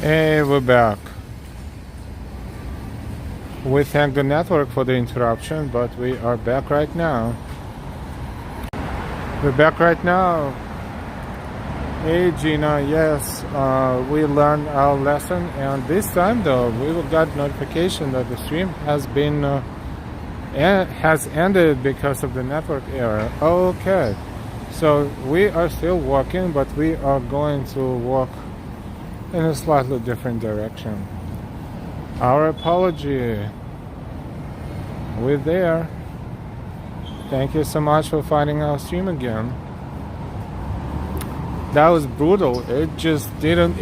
Hey, we're back. We thank the network for the interruption, but we are back right now. We're back right now. Hey, Gina, yes, we learned our lesson, and this time though, we got notification that the stream has been has ended because of the network error. Okay, so we are still walking, but we are going to walk in a slightly different direction. Our apology. We're there. Thank you so much for finding our stream again. That was brutal. It didn't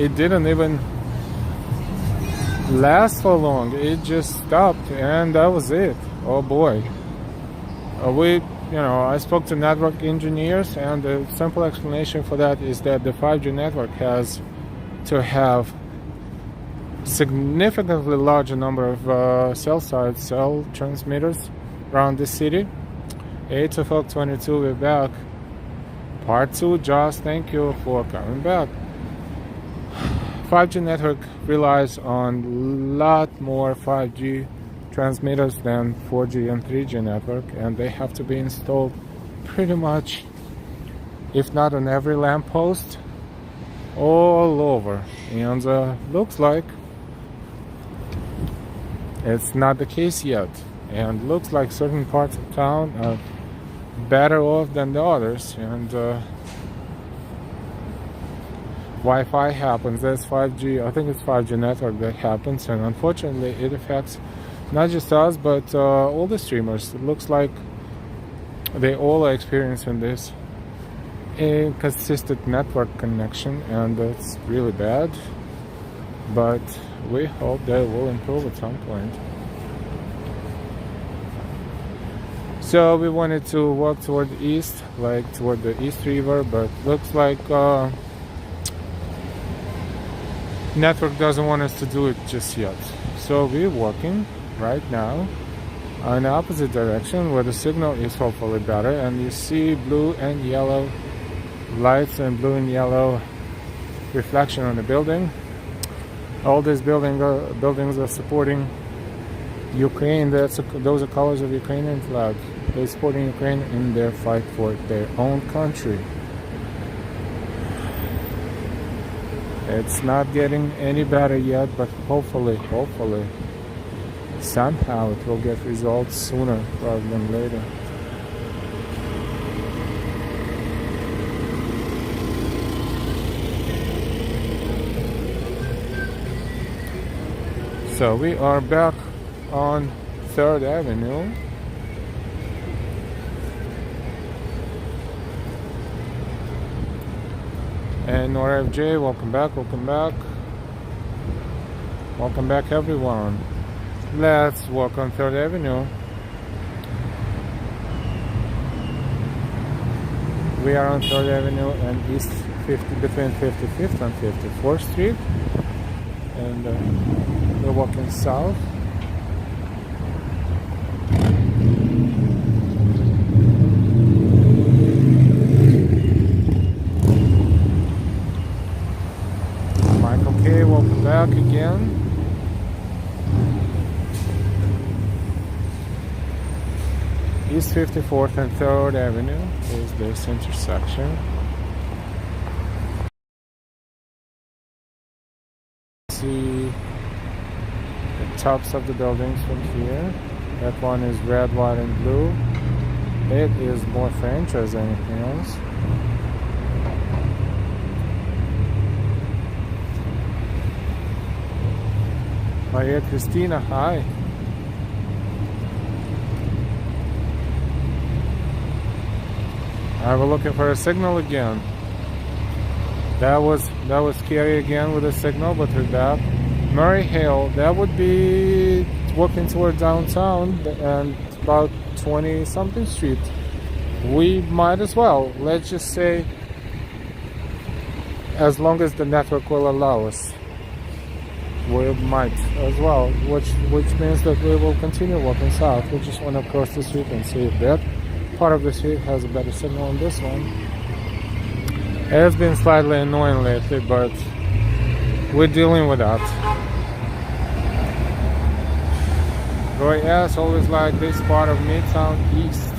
even last for long. It just stopped and that was it. Oh boy. I spoke to network engineers, and the simple explanation for that is that the 5G network has to have significantly larger number of cell transmitters around the city. 8 to 22, we're back. Part 2, Josh, thank you for coming back. 5G network relies on a lot more 5G transmitters than 4G and 3G network, and they have to be installed pretty much, if not on every lamppost, all over. And looks like it's not the case yet, and looks like certain parts of town are better off than the others, and Wi-Fi happens. That's 5G. I think it's 5G network that happens, and unfortunately it affects not just us but all the streamers. It looks like they all are experiencing this inconsistent network connection, and it's really bad, but we hope that it will improve at some point. So we wanted to walk toward the east, like toward the East River, but looks like network doesn't want us to do it just yet. So we're walking right now in the opposite direction where the signal is hopefully better, and you see blue and yellow lights and blue and yellow reflection on the building. All these buildings are supporting Ukraine. Those are colors of Ukrainian flag. They're supporting Ukraine in their fight for their own country. It's not getting any better yet, but hopefully, somehow it will get results sooner rather than later. So we are back on 3rd Avenue. And RFJ, welcome back. Welcome back everyone. Let's walk on 3rd Avenue. We are on 3rd Avenue and between 55th and 54th Street. And we're walking south. Welcome back again. East 54th and 3rd Avenue is this intersection. See the tops of the buildings from here. That one is red, white, and blue. It is more French as anything else. Maria Christina, hi. I was looking for a signal again. That was scary again with a signal, but we're back. Murray Hill, that would be walking toward downtown and about 20-something street. We might as well. Let's just say, as long as the network will allow us. We might as well, which means that we will continue walking south. We just want to cross the street and see if that part of the street has a better signal than this one. It has been slightly annoying lately, but we're dealing with that. But yes, always like this part of Midtown East.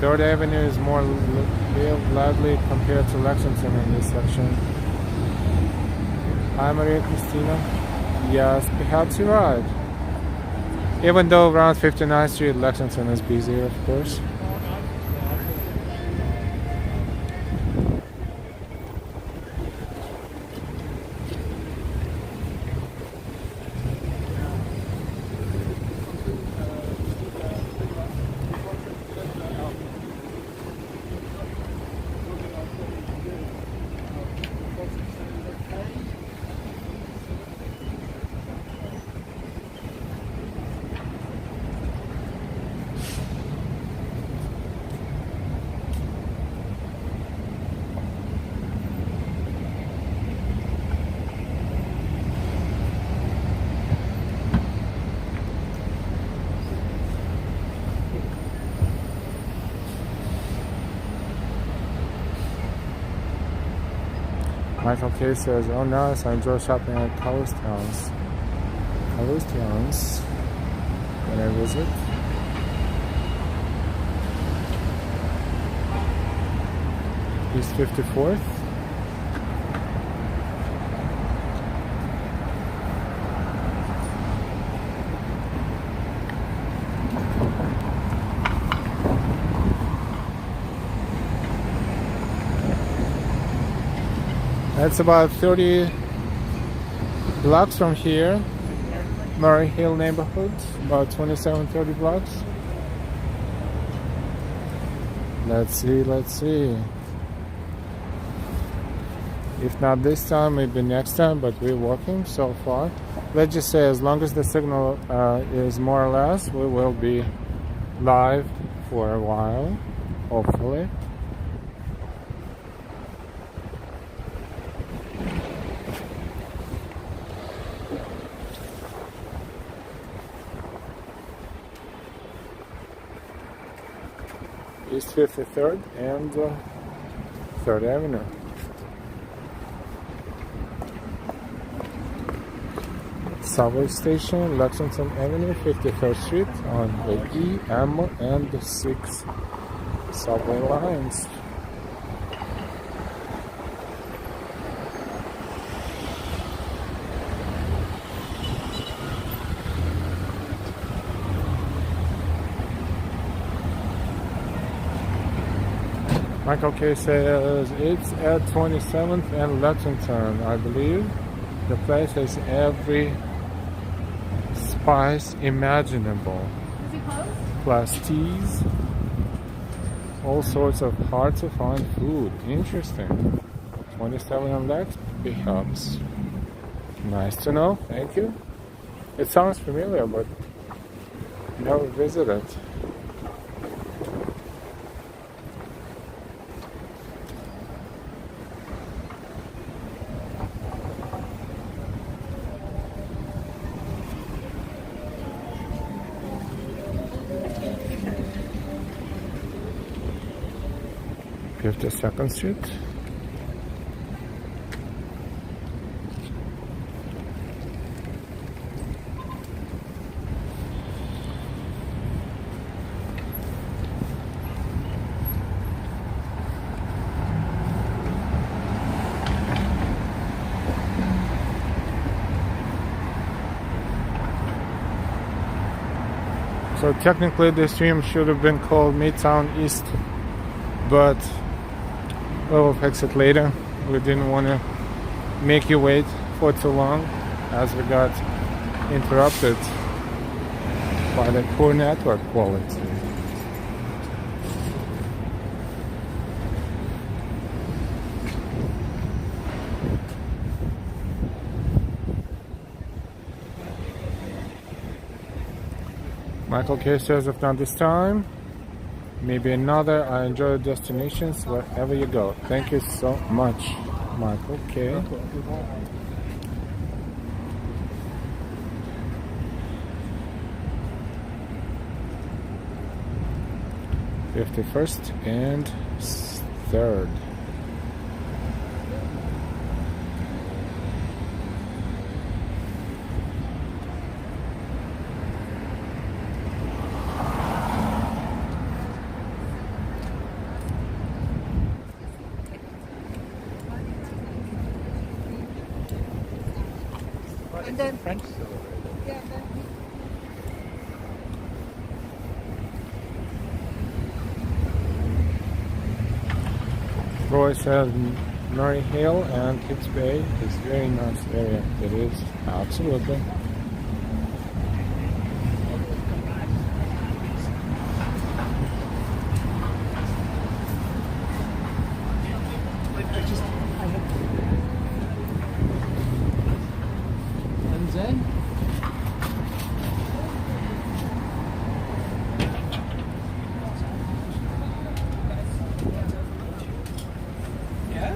3rd Avenue is more lively compared to Lexington in this section. Hi Maria Christina. Yes, perhaps you're right. Even though around 59th Street, Lexington is busier, of course. Michael K says, oh nice, I enjoy shopping at Colors Towns when I visit. East 54th. That's about 30 blocks from here, Murray Hill neighborhood, about 27-30 blocks. Let's see. If not this time, maybe next time, but we're working so far. Let's just say as long as the signal is more or less, we will be live for a while, hopefully. East 53rd and 3rd Avenue. Subway station, Lexington Avenue, 53rd Street on the E, M, and the 6 subway lines. Michael K says it's at 27th and Lexington, I believe. The place has every spice imaginable. Is it closed? Plus teas, all sorts of hard to find food. Interesting. 27 and Lex, perhaps. Nice to know, thank you. It sounds familiar, but never visited. The 2nd Street. So technically the stream should have been called Midtown East, but we'll fix it later. We didn't want to make you wait for too long as we got interrupted by the poor network quality. Michael K says, if not this time, maybe another. I enjoy destinations wherever you go. Thank you so much, Michael K. 51st and 3rd. And then French. yeah, then Roy said Murray Hill and Kips Bay is very nice area. It is, absolutely. And then yeah.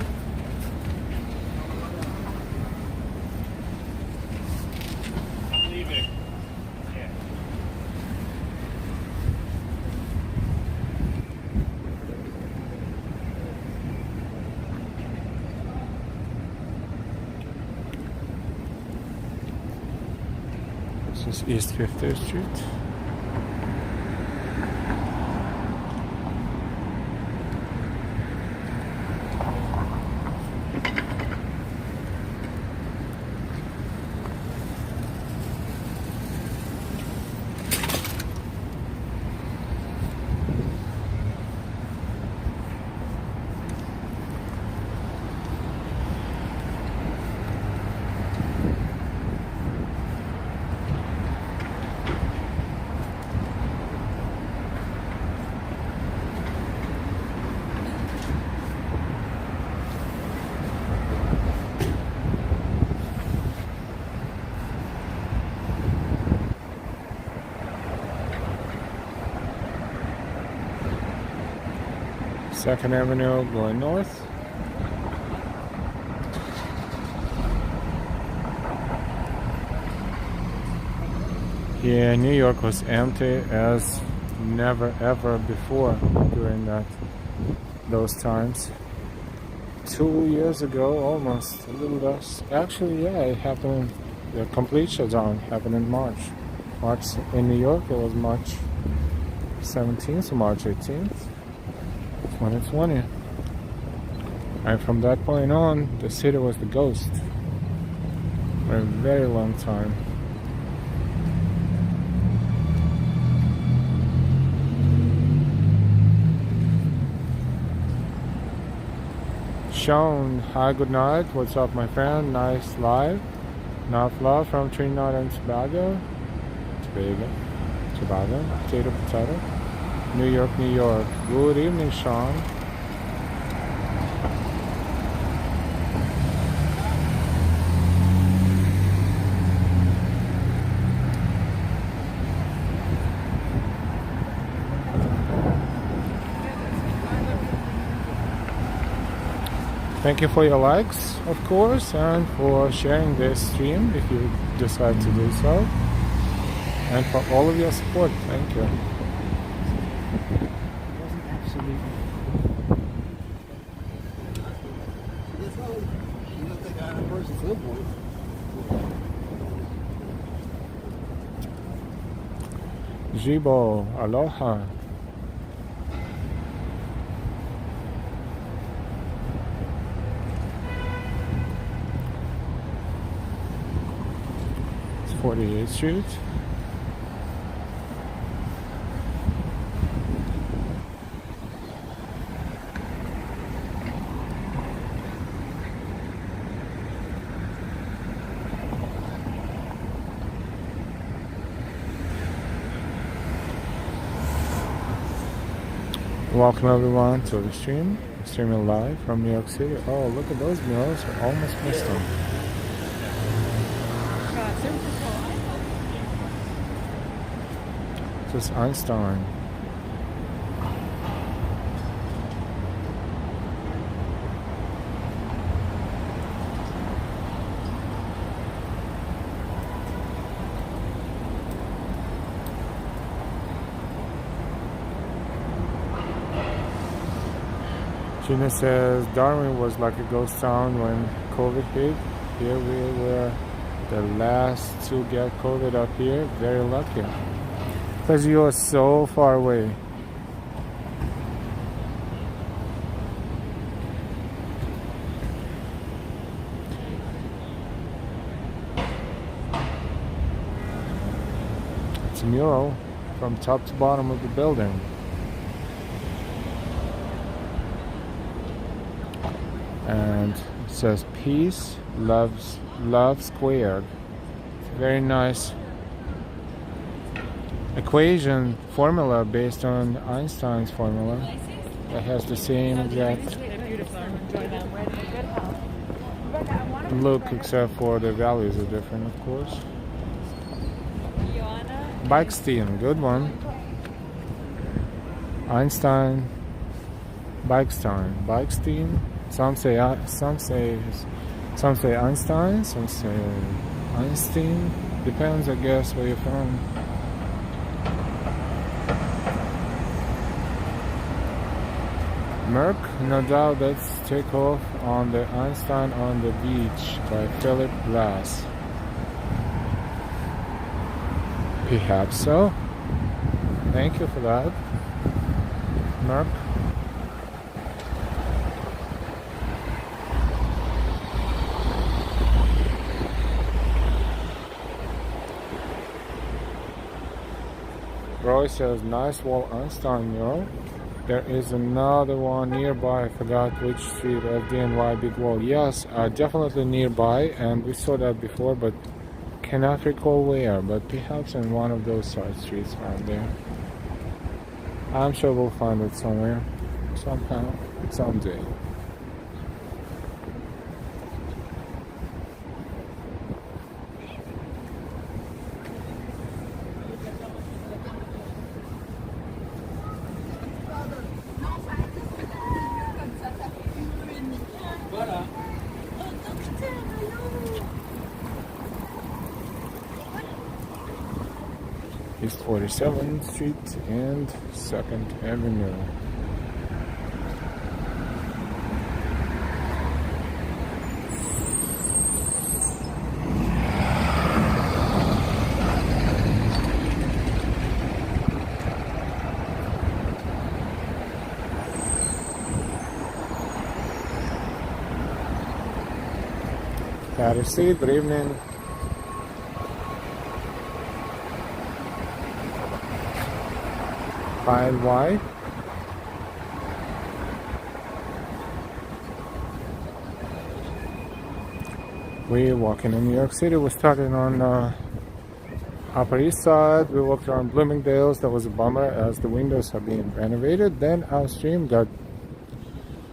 Leaving. Yeah. This is East 50th Street. Second Avenue going north. Yeah, New York was empty as never ever before during those times. 2 years ago, almost a little less. Actually, yeah, it happened. The complete shutdown happened in March. March in New York, it was March 17th or March 18th, 2020. And from that point on, the city was the ghost for a very long time. Sean, hi, good night. What's up, my friend? Nice live. Enough love from Trinidad and Tobago. Potato. New York, New York. Good evening, Sean. Thank you for your likes, of course, and for sharing this stream if you decide to do so. And for all of your support, thank you. Jibo, aloha. It's 48th Street. Welcome everyone to the stream. Streaming live from New York City. Oh, look at those murals. I almost missed them. This is Einstein. Gina says Darwin was like a ghost town when COVID hit. Here we were the last to get COVID up here. Very lucky. Because you are so far away. a mural from top to bottom of the building. And it says peace, love squared. It's a very nice equation formula based on Einstein's formula that has the same exact look, except for the values are different, of course. Bikestein, good one. Einstein, Bikestein. Some say Einstein, some say Einstein. Depends, I guess, where you're from. Merck, no doubt. Let's take off on the Einstein on the Beach by Philip Glass. Perhaps so. Thank you for that, Merck. Roy says, nice wall Einstein mural. There is another one nearby. I forgot which street. FDNY big wall. Yes, definitely nearby, and we saw that before, but cannot recall where. But perhaps in one of those side streets around there. I'm sure we'll find it somewhere, somehow, someday. East 47th Street and 2nd Avenue. Patterson, good evening. File Y. We're walking in New York City. We started on Upper East Side. We walked around Bloomingdale's. That was a bummer as the windows are being renovated. Then our stream got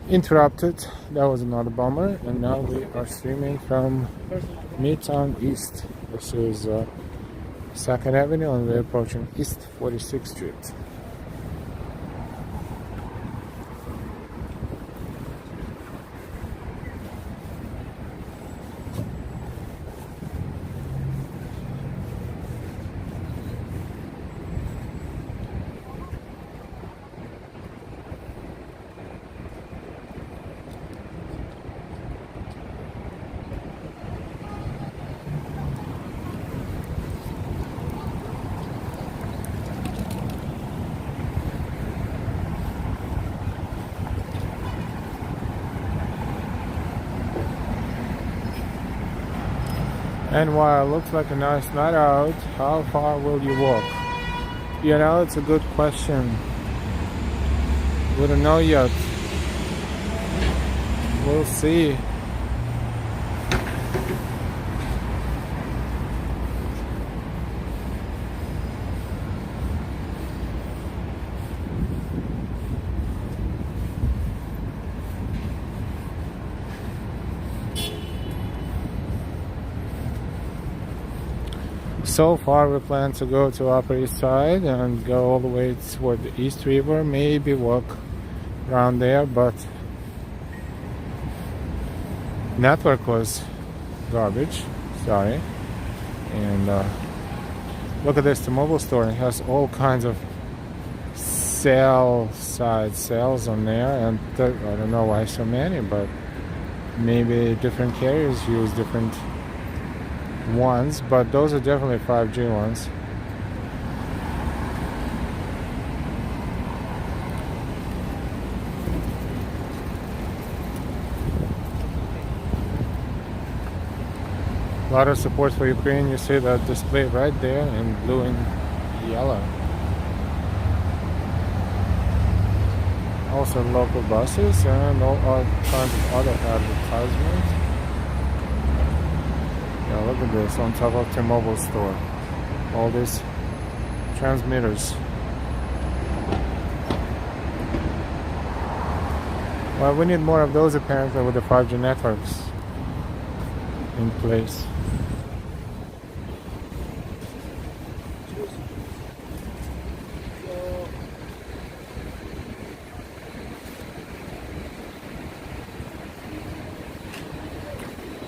interrupted. That was another bummer. And now we are streaming from Midtown East. This is 2nd Avenue, and we're approaching East 46th Street. And while it looks like a nice night out, how far will you walk? You know, it's a good question. We don't know yet. We'll see. So far we plan to go to Upper East Side and go all the way toward the East River, maybe walk around there, but network was garbage, sorry. And look at this, the mobile store, it has all kinds of side sales on there, and I don't know why so many, but maybe different carriers use different ones, but those are definitely 5G ones. A lot of support for Ukraine. You see that display right there in blue and yellow. Also local buses and all kinds of other advertisements. Yeah, look at this on top of T-Mobile store. All these transmitters. Well, we need more of those apparently with the 5G networks in place.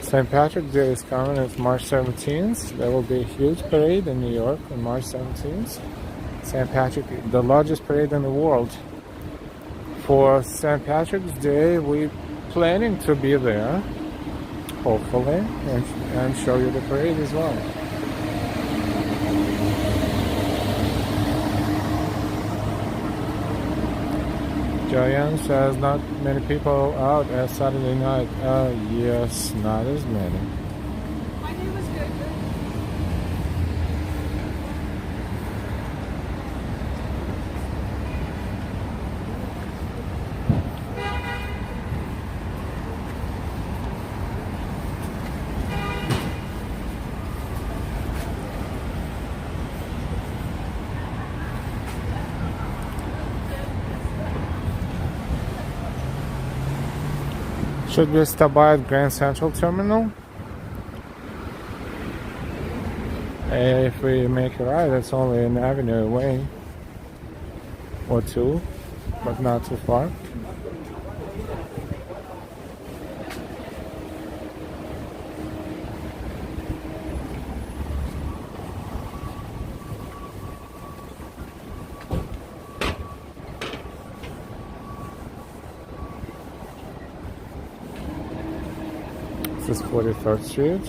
St. Patrick's Day is coming. It's March 17th. There will be a huge parade in New York on March 17th. St. Patrick, the largest parade in the world. For St. Patrick's Day, we're planning to be there, hopefully, and show you the parade as well. Joanne says not many people out at Saturday night. Yes, not as many. My day was good. Should we stop by at Grand Central Terminal? If we make a right, it's only an avenue away or two, but not too far. This is 43rd Street.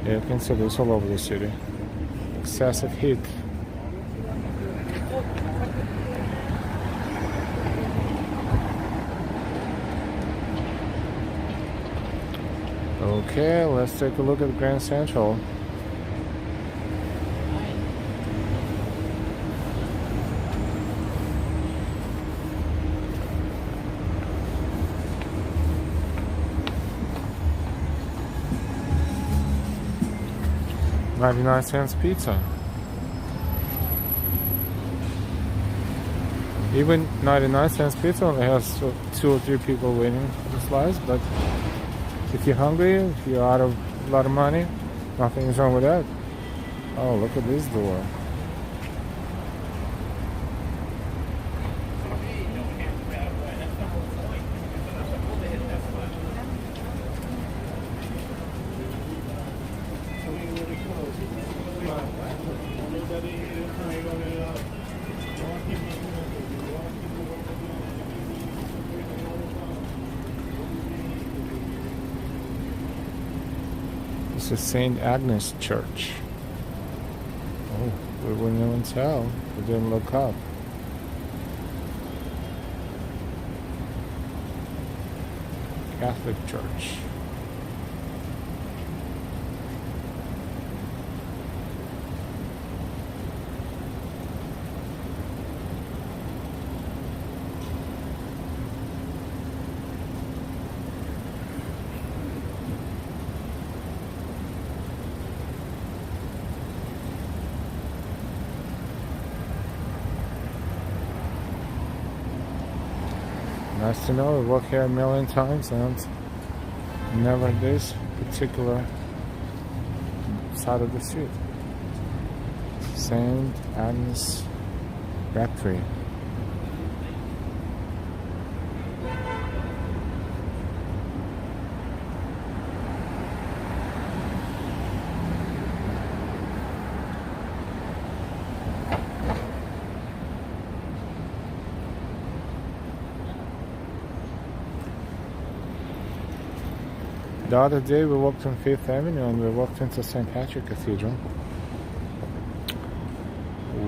Yeah, you can see this all over the city. Excessive heat. Okay, let's take a look at Grand Central. $0.99 pizza. Even 99-cent pizza only has 2 or 3 people waiting for the slice, but if you're hungry, if you're out of a lot of money, nothing is wrong with that. Oh, look at this door. This is St. Agnes Church. Oh, we wouldn't even tell. We didn't look up. Catholic Church. Nice to know. We work here a million times and never this particular side of the street. St. Agnes Rectory. The other day we walked on 5th Avenue and we walked into St. Patrick Cathedral.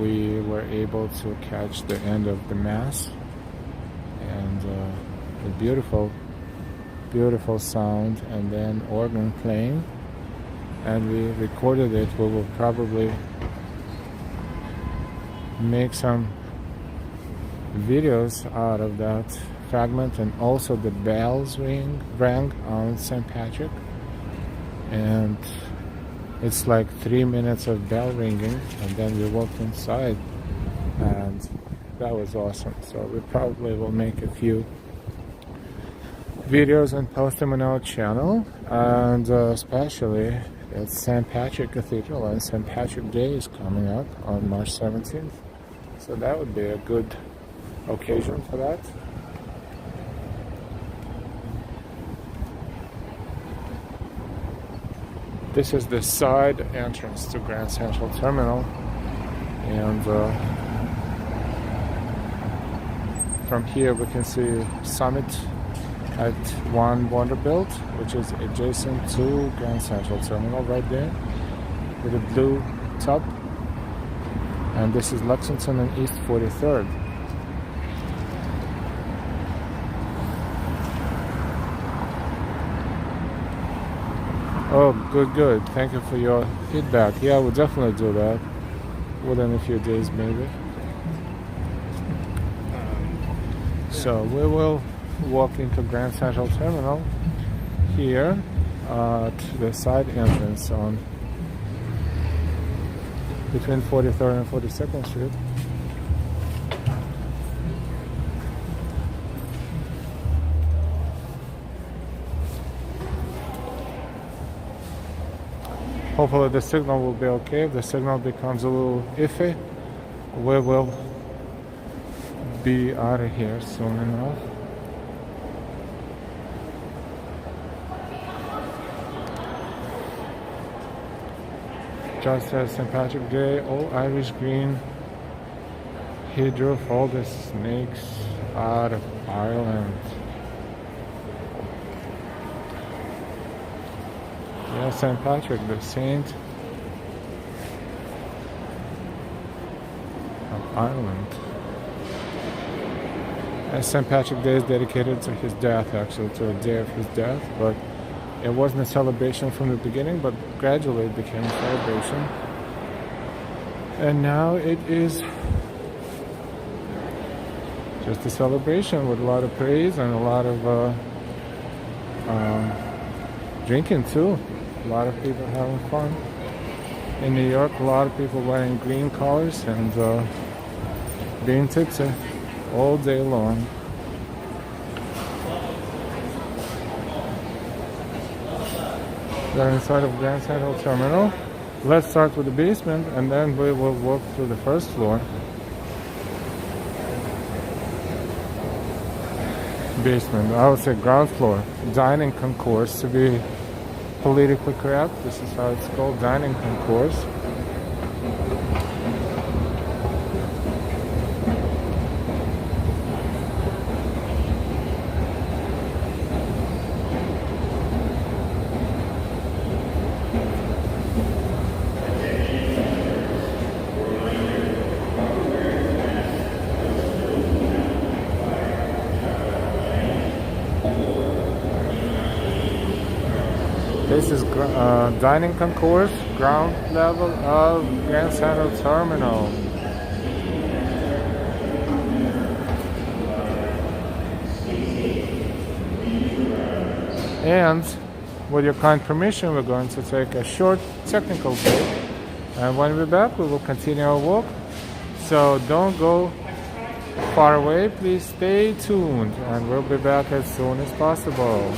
We were able to catch the end of the Mass and a beautiful beautiful sound, and then organ playing, and we recorded it. We will probably make some videos out of that fragment, and also the bells rang on St. Patrick, and it's like 3 minutes of bell ringing, and then we walked inside, and that was awesome. So we probably will make a few videos and post them on our channel, and especially at St. Patrick Cathedral, and St. Patrick Day is coming up on March 17th, so that would be a good occasion for that. This is the side entrance to Grand Central Terminal, and from here we can see Summit at One Vanderbilt, which is adjacent to Grand Central Terminal right there with a blue top, and this is Lexington and East 43rd. Oh, good. Thank you for your feedback. Yeah, we'll definitely do that within a few days, maybe. So we will walk into Grand Central Terminal here at the side entrance on between 43rd and 42nd Street. Hopefully the signal will be okay. If the signal becomes a little iffy, we will be out of here soon enough. Just as St. Patrick Day, all Irish green. He drove all the snakes out of Ireland. Yeah, St. Patrick, the saint of Ireland. And St. Patrick Day is dedicated to his death, actually, to a day of his death, but it wasn't a celebration from the beginning, but gradually it became a celebration. And now it is just a celebration with a lot of praise and a lot of drinking too. A lot of people having fun. In New York, a lot of people wearing green colors and being tipsy all day long. We're inside of Grand Central Terminal. Let's start with the basement, and then we will walk through the first floor. Basement, I would say ground floor. Dining concourse, to be politically correct. This is how it's called, dining concourse. This is dining concourse, ground level of Grand Central Terminal. And with your kind permission, we're going to take a short technical break. And when we're back, we will continue our walk. So don't go far away, please stay tuned, and we'll be back as soon as possible.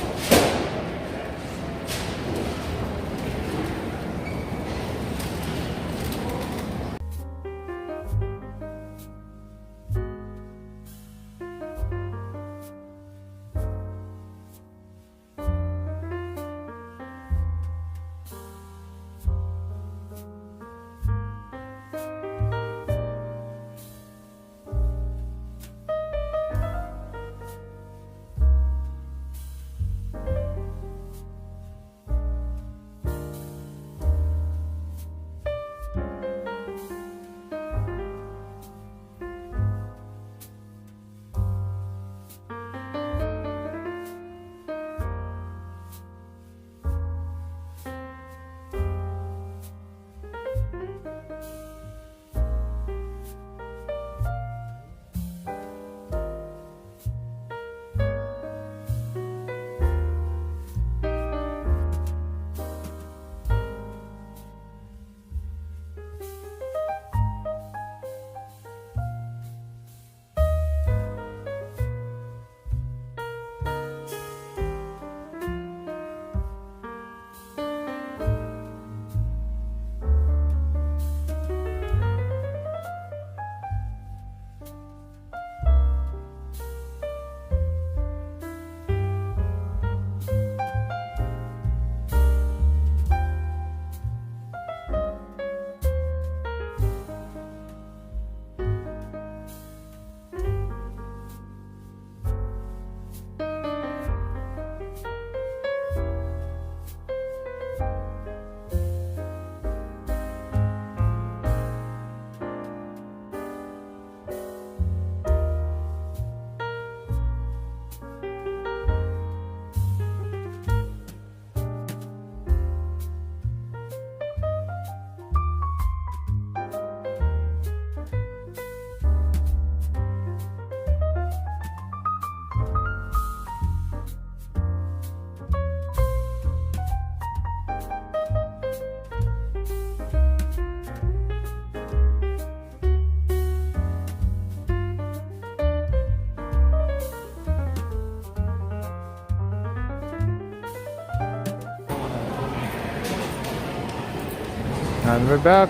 And we're back.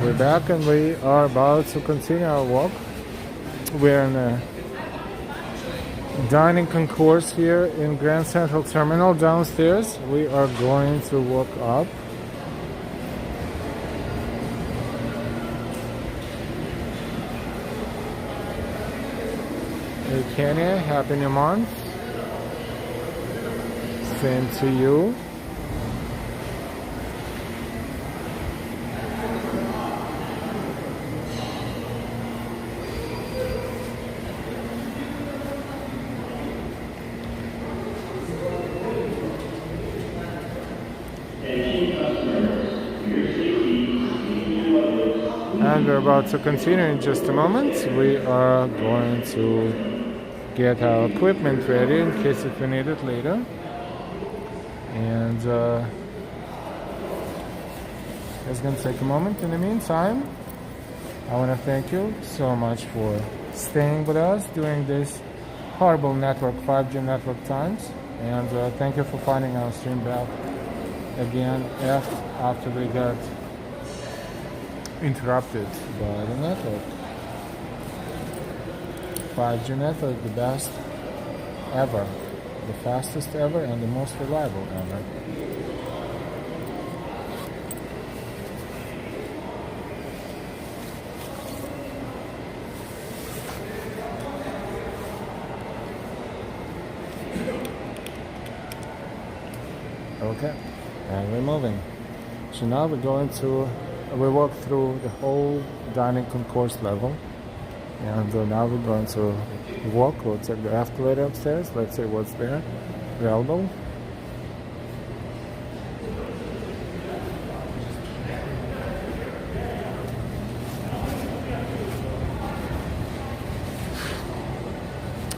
We're back and we are about to continue our walk. We're in a dining concourse here in Grand Central Terminal downstairs. We are going to walk up. Hey Kenya, happy new month. Same to you. And we're about to continue in just a moment. We are going to get our equipment ready in case if we need it later. And it's going to take a moment. In the meantime, I want to thank you so much for staying with us during this horrible network, 5G network times. And thank you for finding our stream back again after we got interrupted by the network. 5G network, the best ever, the fastest ever, and the most reliable ever. Okay, and we're moving. So now we're going to we walk through the whole dining concourse level, and now we're going to walk. We'll take the escalator upstairs. Let's see what's there available.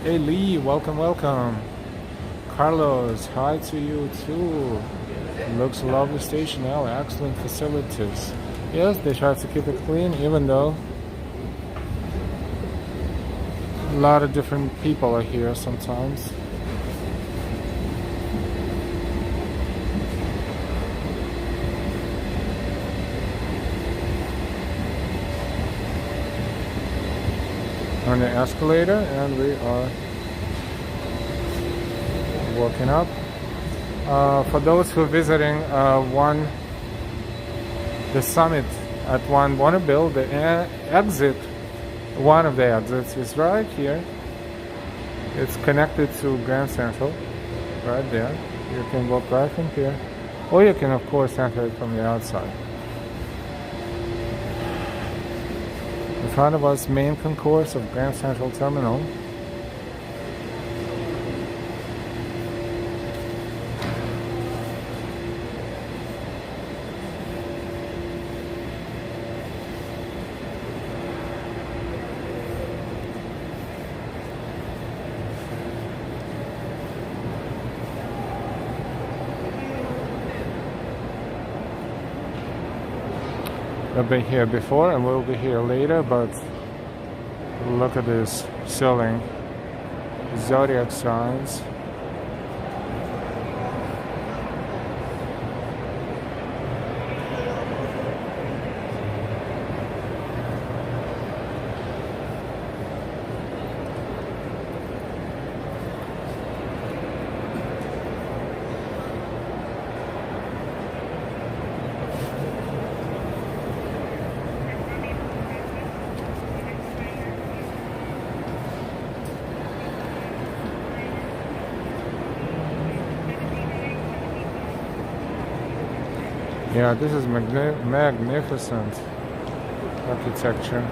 Hey Lee, welcome. Carlos, hi to you too. Looks a lovely station now, excellent facilities. Yes, they try to keep it clean, even though a lot of different people are here sometimes. On the escalator, and we are walking up. For those who are visiting the summit at One Bonneville, the exit, one of the exits is right here. It's connected to Grand Central, right there. You can walk right from here, or you can of course enter it from the outside. In front of us, main concourse of Grand Central Terminal. I've been here before and we'll be here later, but look at this selling zodiac signs. Yeah, this is magnificent architecture.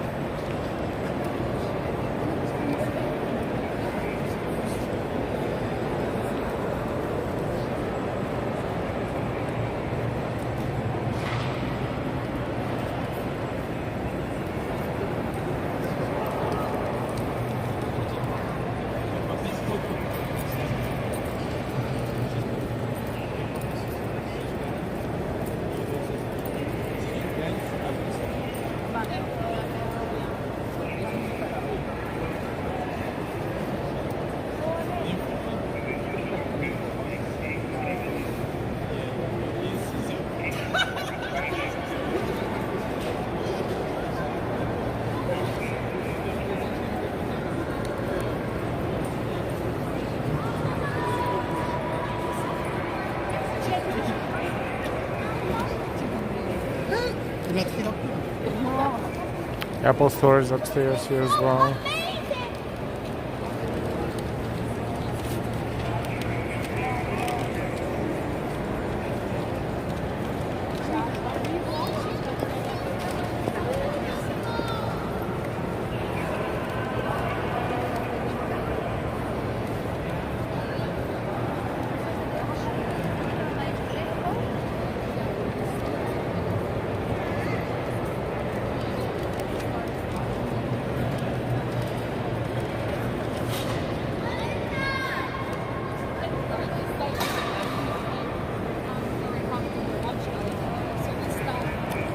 Apple Store is upstairs here as well.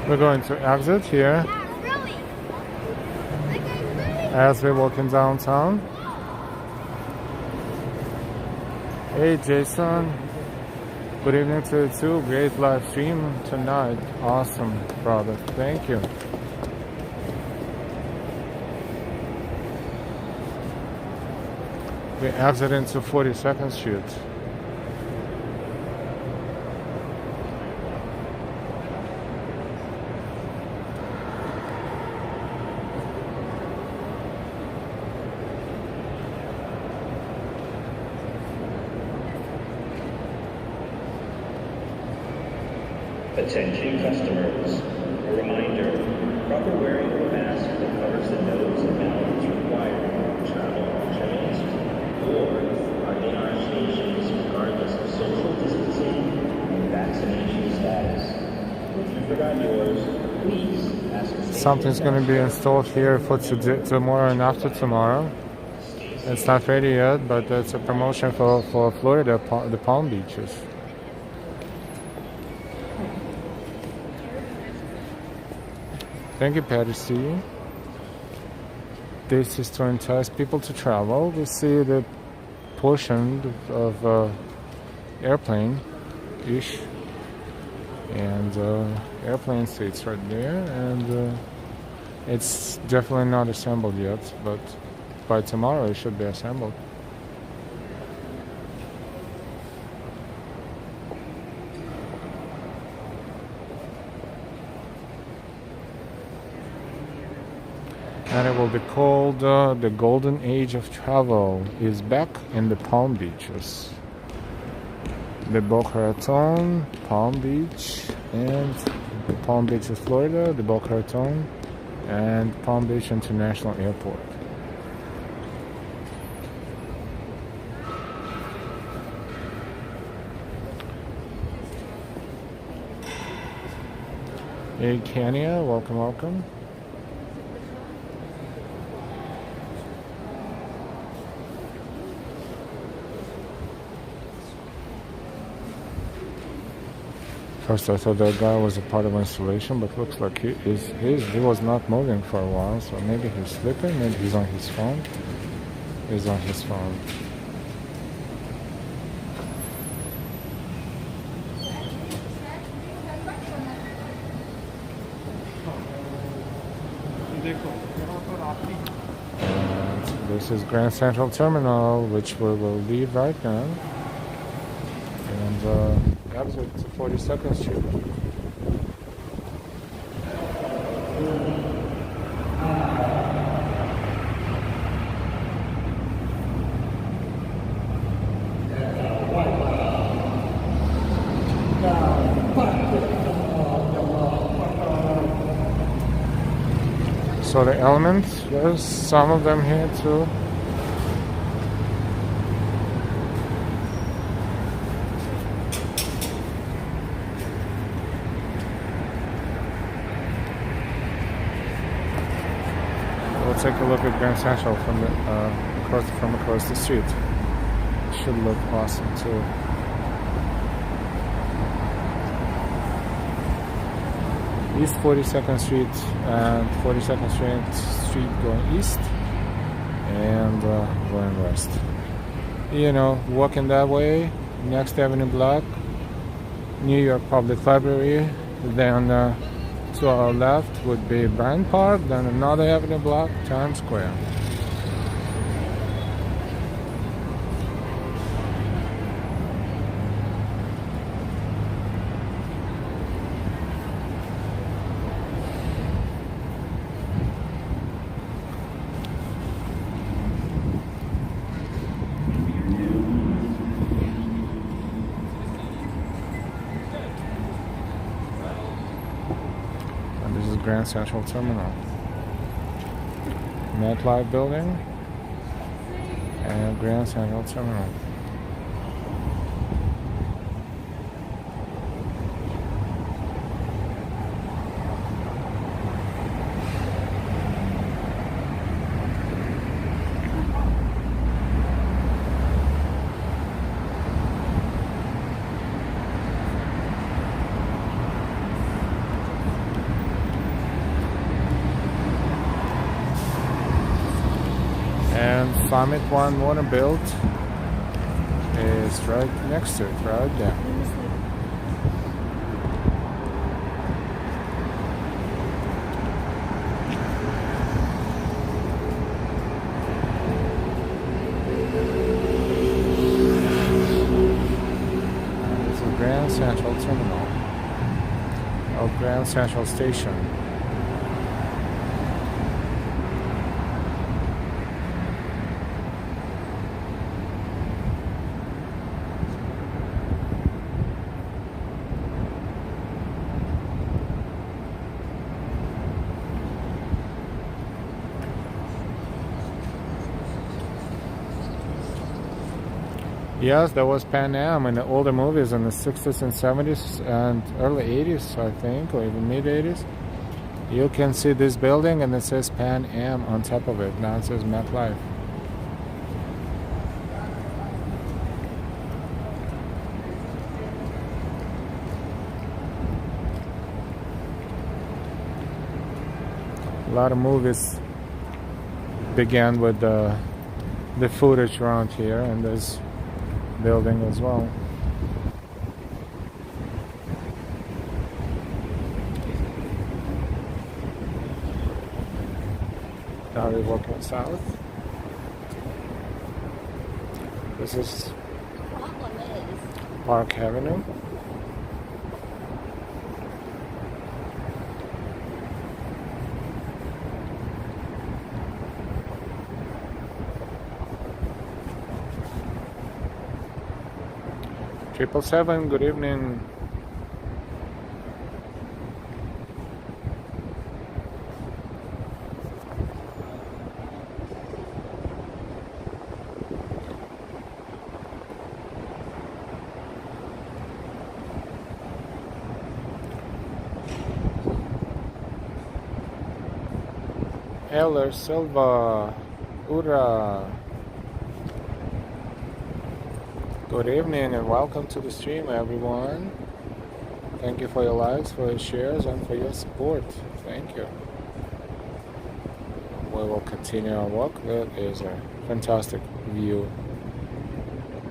We're going to exit here as we're walking downtown. Hey Jason, good evening to you too. Great live stream tonight. Awesome, brother. Thank you. We exit into 42nd Street. Attention customers, a reminder, proper wearing of a mask that covers the nose and mouth is required when travel on trains or are in our stations regardless of social distancing and vaccination status. If you forgot yours, please ask a Something's going to be installed here for tomorrow and after tomorrow. It's not ready yet, but it's a promotion for Florida, the Palm Beaches. Thank you, Patty C. This is to entice people to travel. We see the portion of airplane-ish, and airplane seats right there, and it's definitely not assembled yet, but by tomorrow it should be assembled. And it will be called the Golden Age of Travel is back in the Palm Beaches. The Boca Raton, Palm Beach, and Palm Beaches, Florida, the Boca Raton, and Palm Beach International Airport. Hey Kenya, welcome, welcome. First I thought that guy was a part of installation, but looks like he was not moving for a while, so maybe he's sleeping, maybe he's on his phone. He's on his phone. And this is Grand Central Terminal, which we will leave right now. And exit to 42nd Street. So the elements, there's some of them here too. Take a look at Grand Central from across the street. It should look awesome too. East 42nd Street and 42nd Street going east and going west. You know, walking that way, next Avenue block, New York Public Library, then to our left would be Bryant Park, then another avenue block, Times Square. Grand Central Terminal. MetLife Building and Grand Central Terminal. And Summit One Water Built is right next to it, right there. And this is Grand Central Terminal, or Grand Central Station. Yes, there was Pan Am in the older movies in the 60s and 70s and early 80s, I think, or even mid 80s. You can see this building and it says Pan Am on top of it. Now it says MetLife. A lot of movies began with the footage around here and this building as well. Now we're walking south. This is Park Avenue. Triple seven, good evening. Eller Silva, Ura. Good evening and welcome to the stream, everyone. Thank you for your likes, for your shares, and for your support. Thank you. We will continue our walk. That is a fantastic view.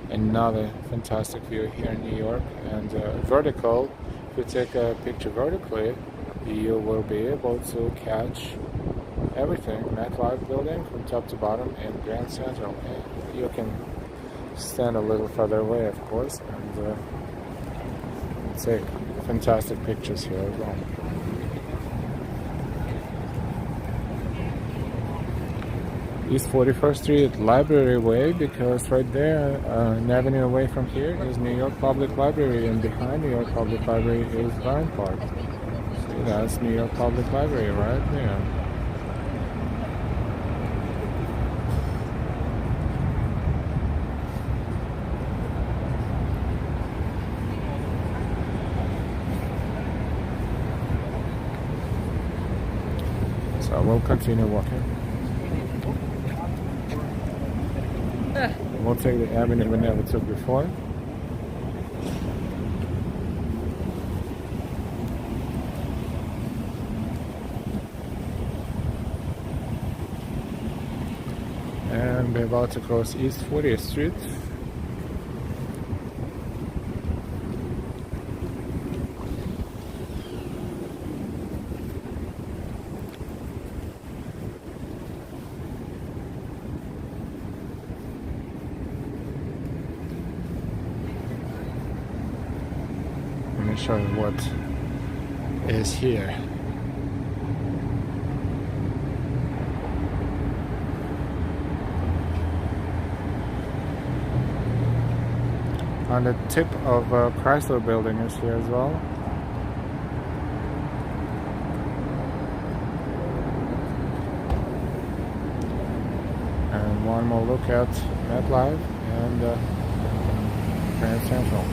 Another fantastic view here in New York. And vertical, if you take a picture vertically, you will be able to catch everything. MetLife Building from top to bottom in Grand Central. And you can stand a little further away, of course, and take fantastic pictures here as well. East 41st Street, Library Way, because right there, an avenue away from here is New York Public Library, and behind New York Public Library is Bryant Park. See, that's New York Public Library right there. So we'll continue walking. We'll take the avenue we never took before. And we're about to cross East 40th Street. Show you what is here. On the tip of Chrysler Building is here as well. one more look at MetLife and Grand Central.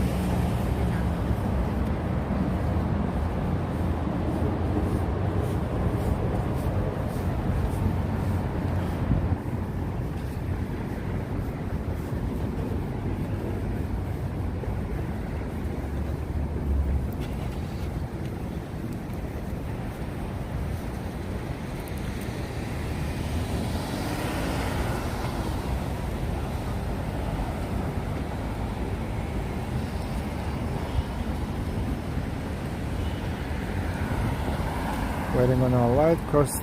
Waiting on our light, cross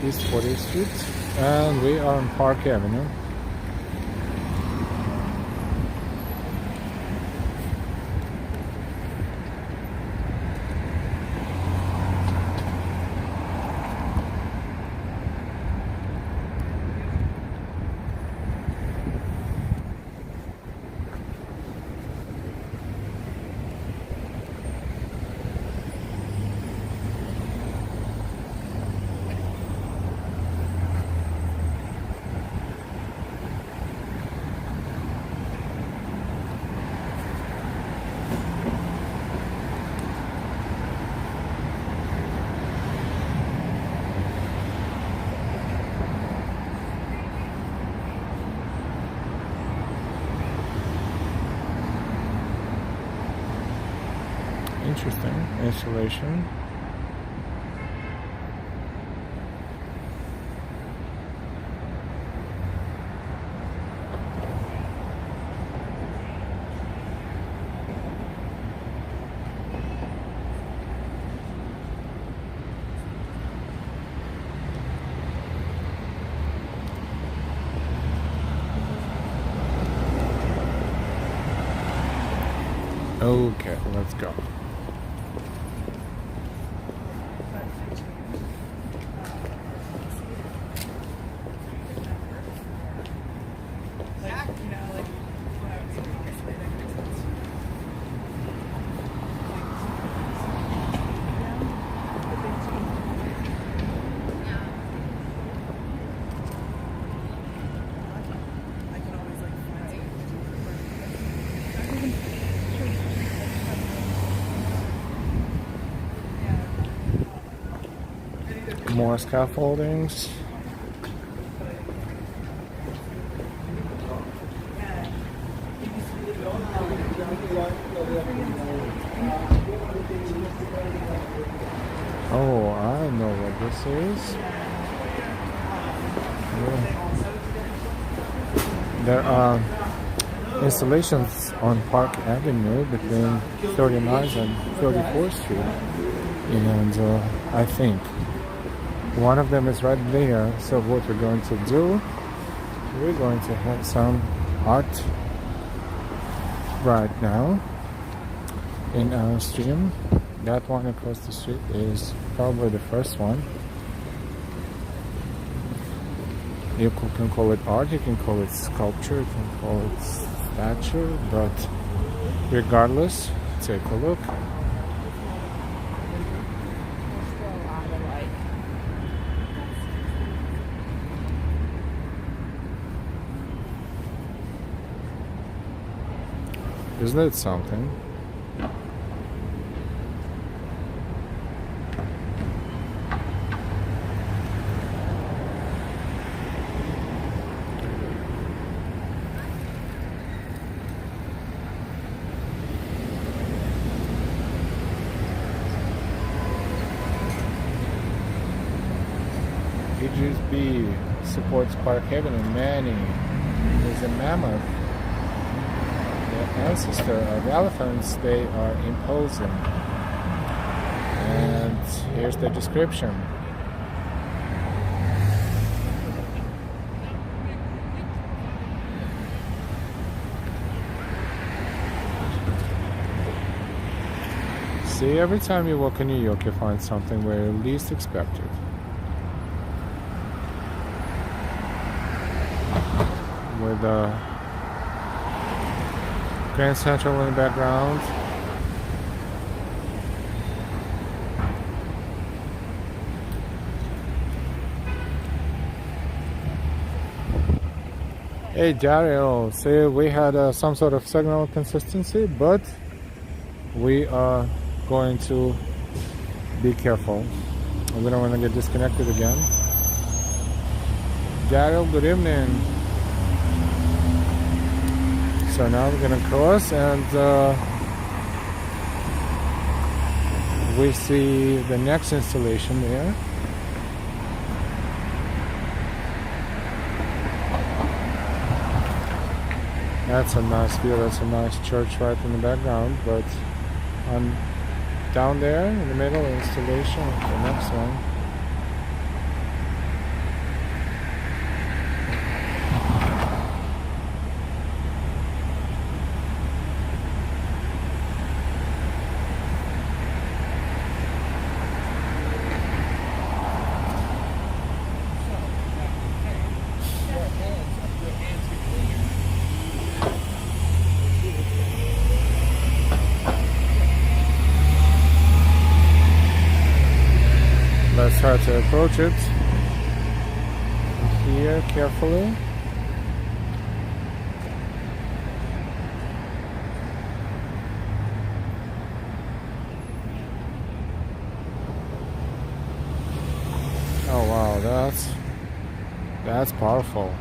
East 40th Street, and we are on Park Avenue. Interesting installation. Okay, let's go. More scaffoldings. Oh, I know what this is. There are installations on Park Avenue between 39th and 34th Street, and I think one of them is right there. So what we're going to do, we're going to have some art right now in our stream. That one across the street is probably the first one. You can call it art, you can call it sculpture, you can call it statue, but regardless, take a look. Isn't it something? Idriss B supports Park Avenue. Manny is a mammoth. Ancestor of elephants. They are imposing, and here's the description. See, every time you walk in New York, you find something where you least expect it. With Grand Central in the background. Hey Daryl, see, we had some sort of signal consistency, but we are going to be careful. We don't want to get disconnected again. Daryl, good evening. So now we're gonna cross, and we see the next installation there. That's a nice view. That's a nice church right in the background, but down there in the middle installation, the next one. Let's try to approach it here carefully. Oh wow, that's powerful.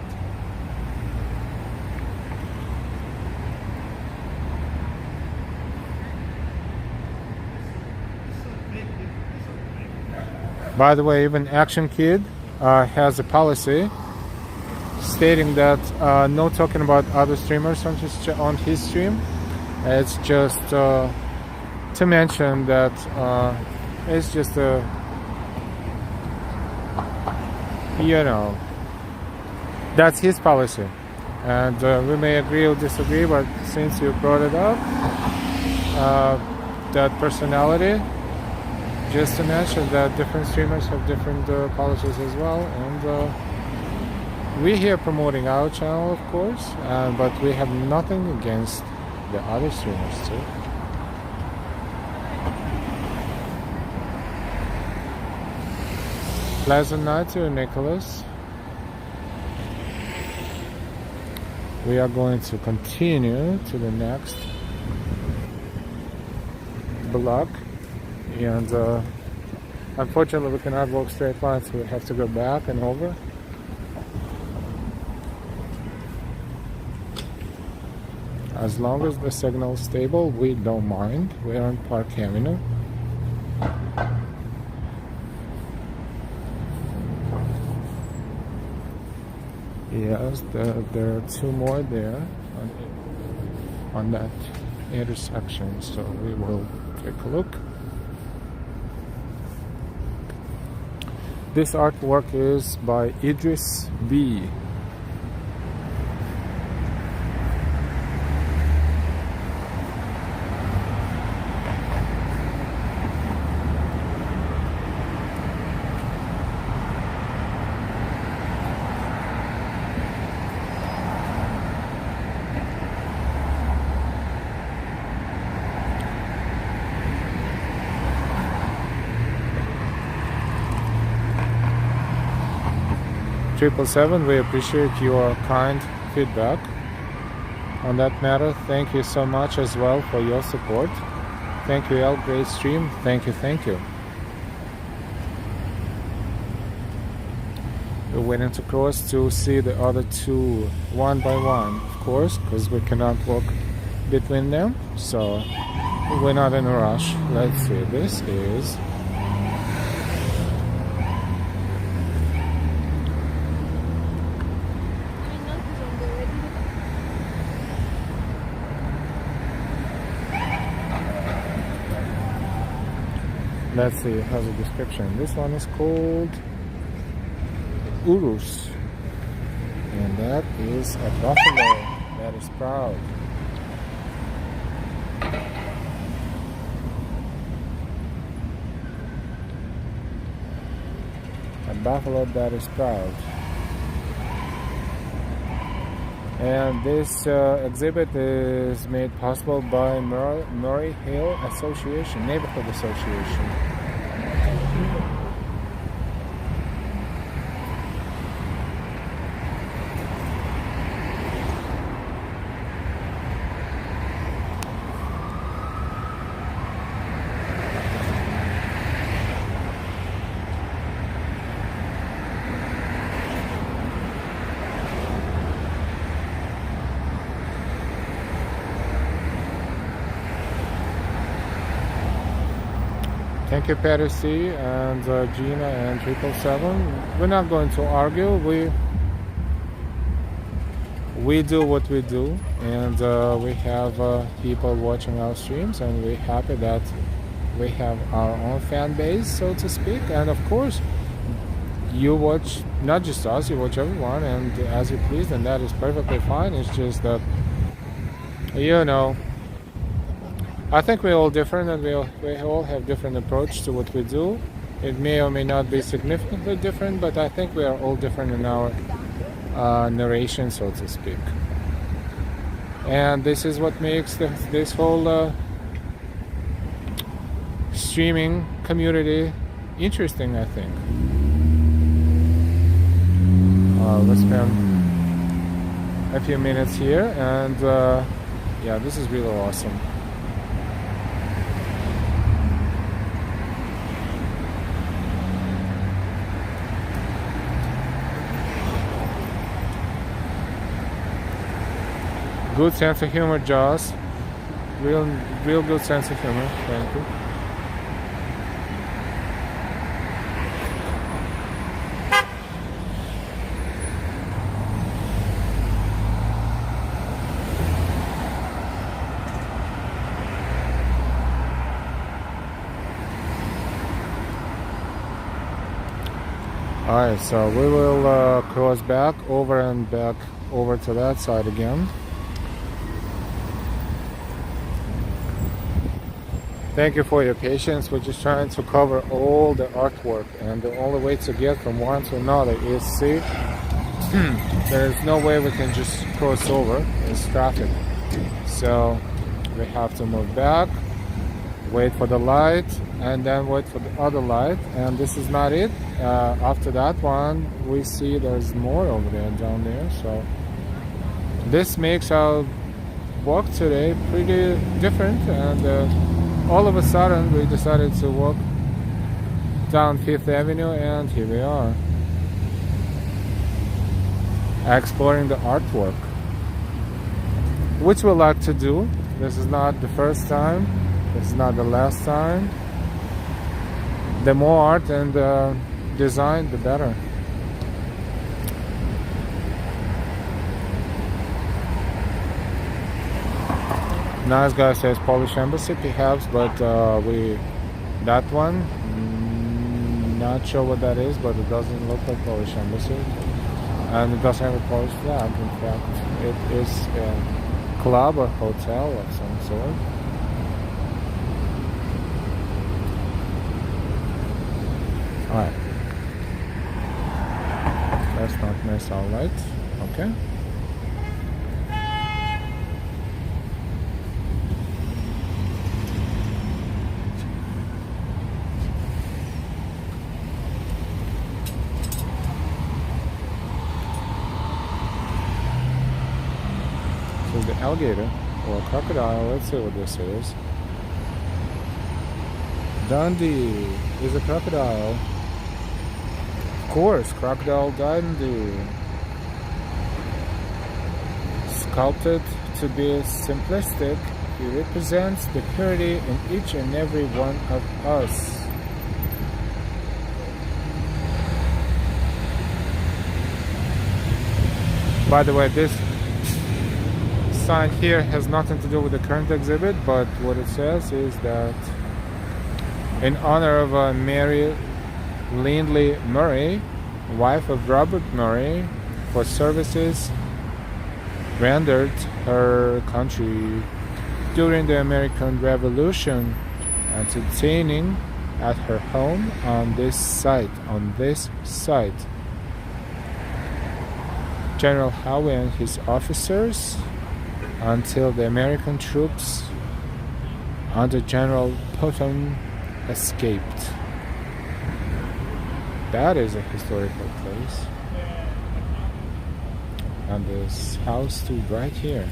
By the way, even Action Kid has a policy stating that no talking about other streamers on his stream. It's just to mention that it's just a, you know, that's his policy, and we may agree or disagree, but since you brought it up, that personality, just to mention that different streamers have different policies as well, and we're here promoting our channel, of course, but we have nothing against the other streamers too. Pleasant night to you, Nicholas. We are going to continue to the next block. And unfortunately we cannot walk straight lines, so we have to go back and over. As long as the signal is stable, we don't mind. We're on Park Avenue. Yes, there are two more there on that intersection, so we will take a look. This artwork is by Idriss B. Triple seven, we appreciate your kind feedback on that matter. Thank you so much as well for your support. Thank you, El. Great stream. Thank you, thank you. We're waiting to cross to see the other two one by one, of course, because we cannot walk between them, so we're not in a rush. Let's see, this is let's see, it has a description. This one is called Idriss, and that is a buffalo that is proud. A buffalo that is proud. And this exhibit is made possible by Murray Hill Association, Neighborhood Association. Thank you, Patty C and Gina and 777. We're not going to argue. We do what we do, and we have people watching our streams, and we're happy that we have our own fan base, so to speak. And of course, you watch not just us, you watch everyone, and as you please, and that is perfectly fine. It's just that, you know, I think we're all different, and we all have different approach to what we do. It may or may not be significantly different, but I think we are all different in our narration, so to speak. And this is what makes this whole streaming community interesting, I think. Let's spend a few minutes here, and yeah, this is really awesome. Good sense of humor, Joss. Real good sense of humor. Thank you. Alright, so we will cross back over to that side again. Thank you for your patience. We're just trying to cover all the artwork, and the only way to get from one to another is, see, there is no way we can just cross over. It's traffic. So we have to move back, wait for the light, and then wait for the other light. And this is not it. After that one, we see there's more over there, down there. So this makes our walk today pretty different, and all of a sudden we decided to walk down 5th Avenue, and here we are exploring the artwork, which we like to do. This is not the first time, this is not the last time. The more art and design, the better. Nice guy says Polish Embassy, perhaps, but that one, not sure what that is, but it doesn't look like Polish Embassy, and it doesn't have a Polish flag. In fact, it is a club or hotel of some sort. Alright, let's not miss our light. Okay. The alligator or crocodile. Let's see what this is. Dundee is a crocodile. Of course, crocodile Dundee. Sculpted to be simplistic, he represents the purity in each and every one of us. By the way, this sign here has nothing to do with the current exhibit, but what it says is that in honor of Mary Lindley Murray, wife of Robert Murray, for services rendered her country during the American Revolution, entertaining at her home on this site. General Howe and his officers until the American troops under General Putnam escaped. That is a historical place. And this house stood right here.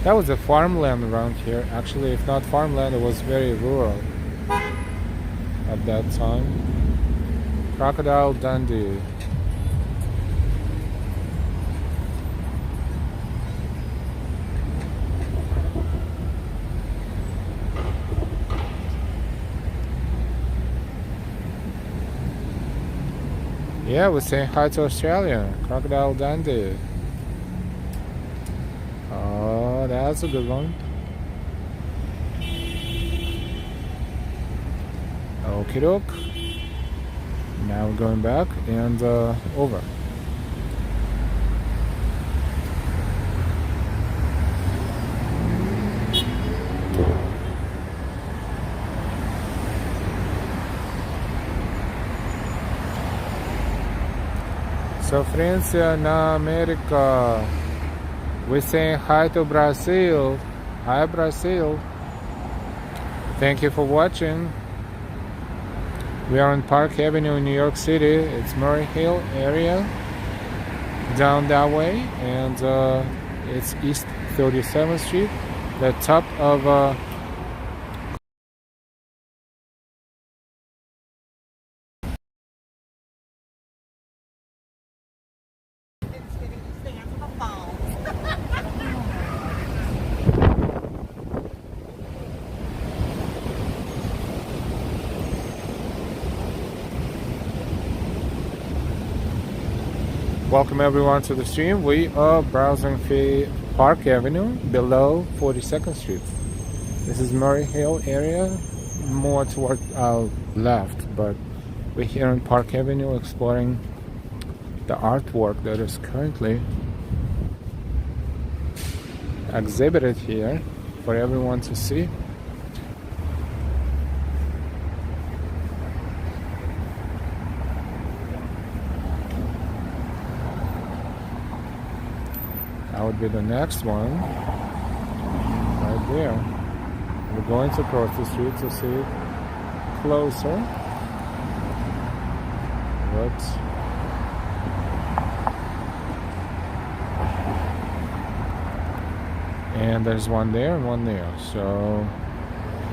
That was a farmland around here. Actually, if not farmland, it was very rural at that time. Crocodile Dundee. Yeah, we're saying hi to Australia. Crocodile Dundee. Oh, that's a good one. Okie doke. Now we're going back and over. So, friends na America, we're saying hi to Brazil. Hi, Brazil. Thank you for watching. We are on Park Avenue in New York City. It's Murray Hill area, down that way, and it's East 37th Street, the top of Welcome everyone to the stream. We are browsing Park Avenue below 42nd Street. This is Murray Hill area, more toward our left, but we're here on Park Avenue exploring the artwork that is currently exhibited here for everyone to see. That would be the next one, right there. We're going to cross the street to see it closer. But and there's one there and one there. So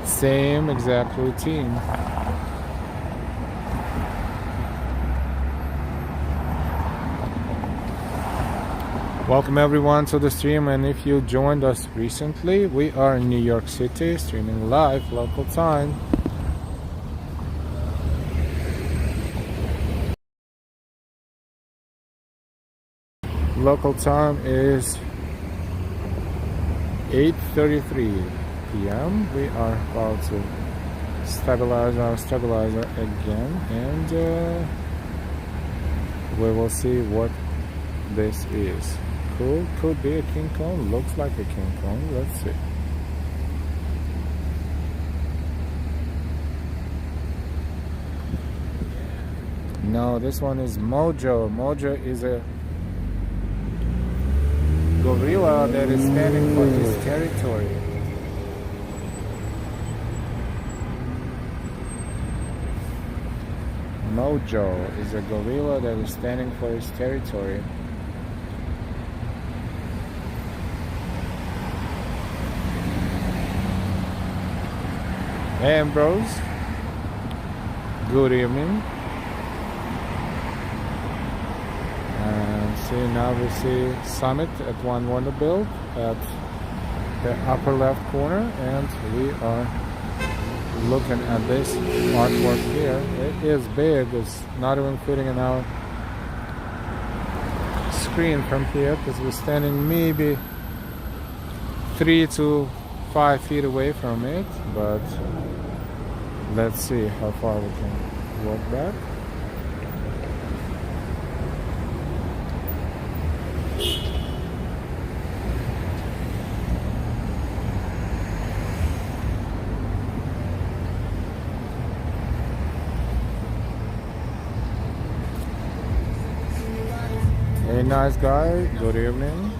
same exact routine. Welcome everyone to the stream, and if you joined us recently, we are in New York City, streaming live local time. Local time is 8:33 p.m. We are about to stabilize our stabilizer again, and we will see what this is. Could be a King Kong. Looks like a King Kong. Let's see. No, this one is Mojo. Mojo is a gorilla that is standing for his territory. Mojo is a gorilla that is standing for his territory. Hey Ambrose, good evening. And see, now we see Summit at One Vanderbilt at the upper left corner, and we are looking at this artwork here. It is big, it's not even fitting in our screen from here because we're standing maybe 3 to 5 feet away from it, but let's see how far we can walk back. Hey, nice guy, good evening.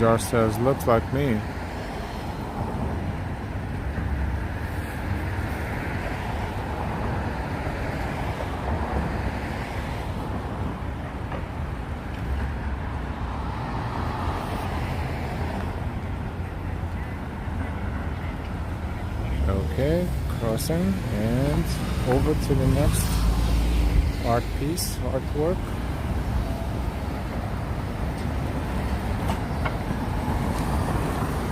Josh says, looks like me. Okay, crossing and over to the next art piece, artwork.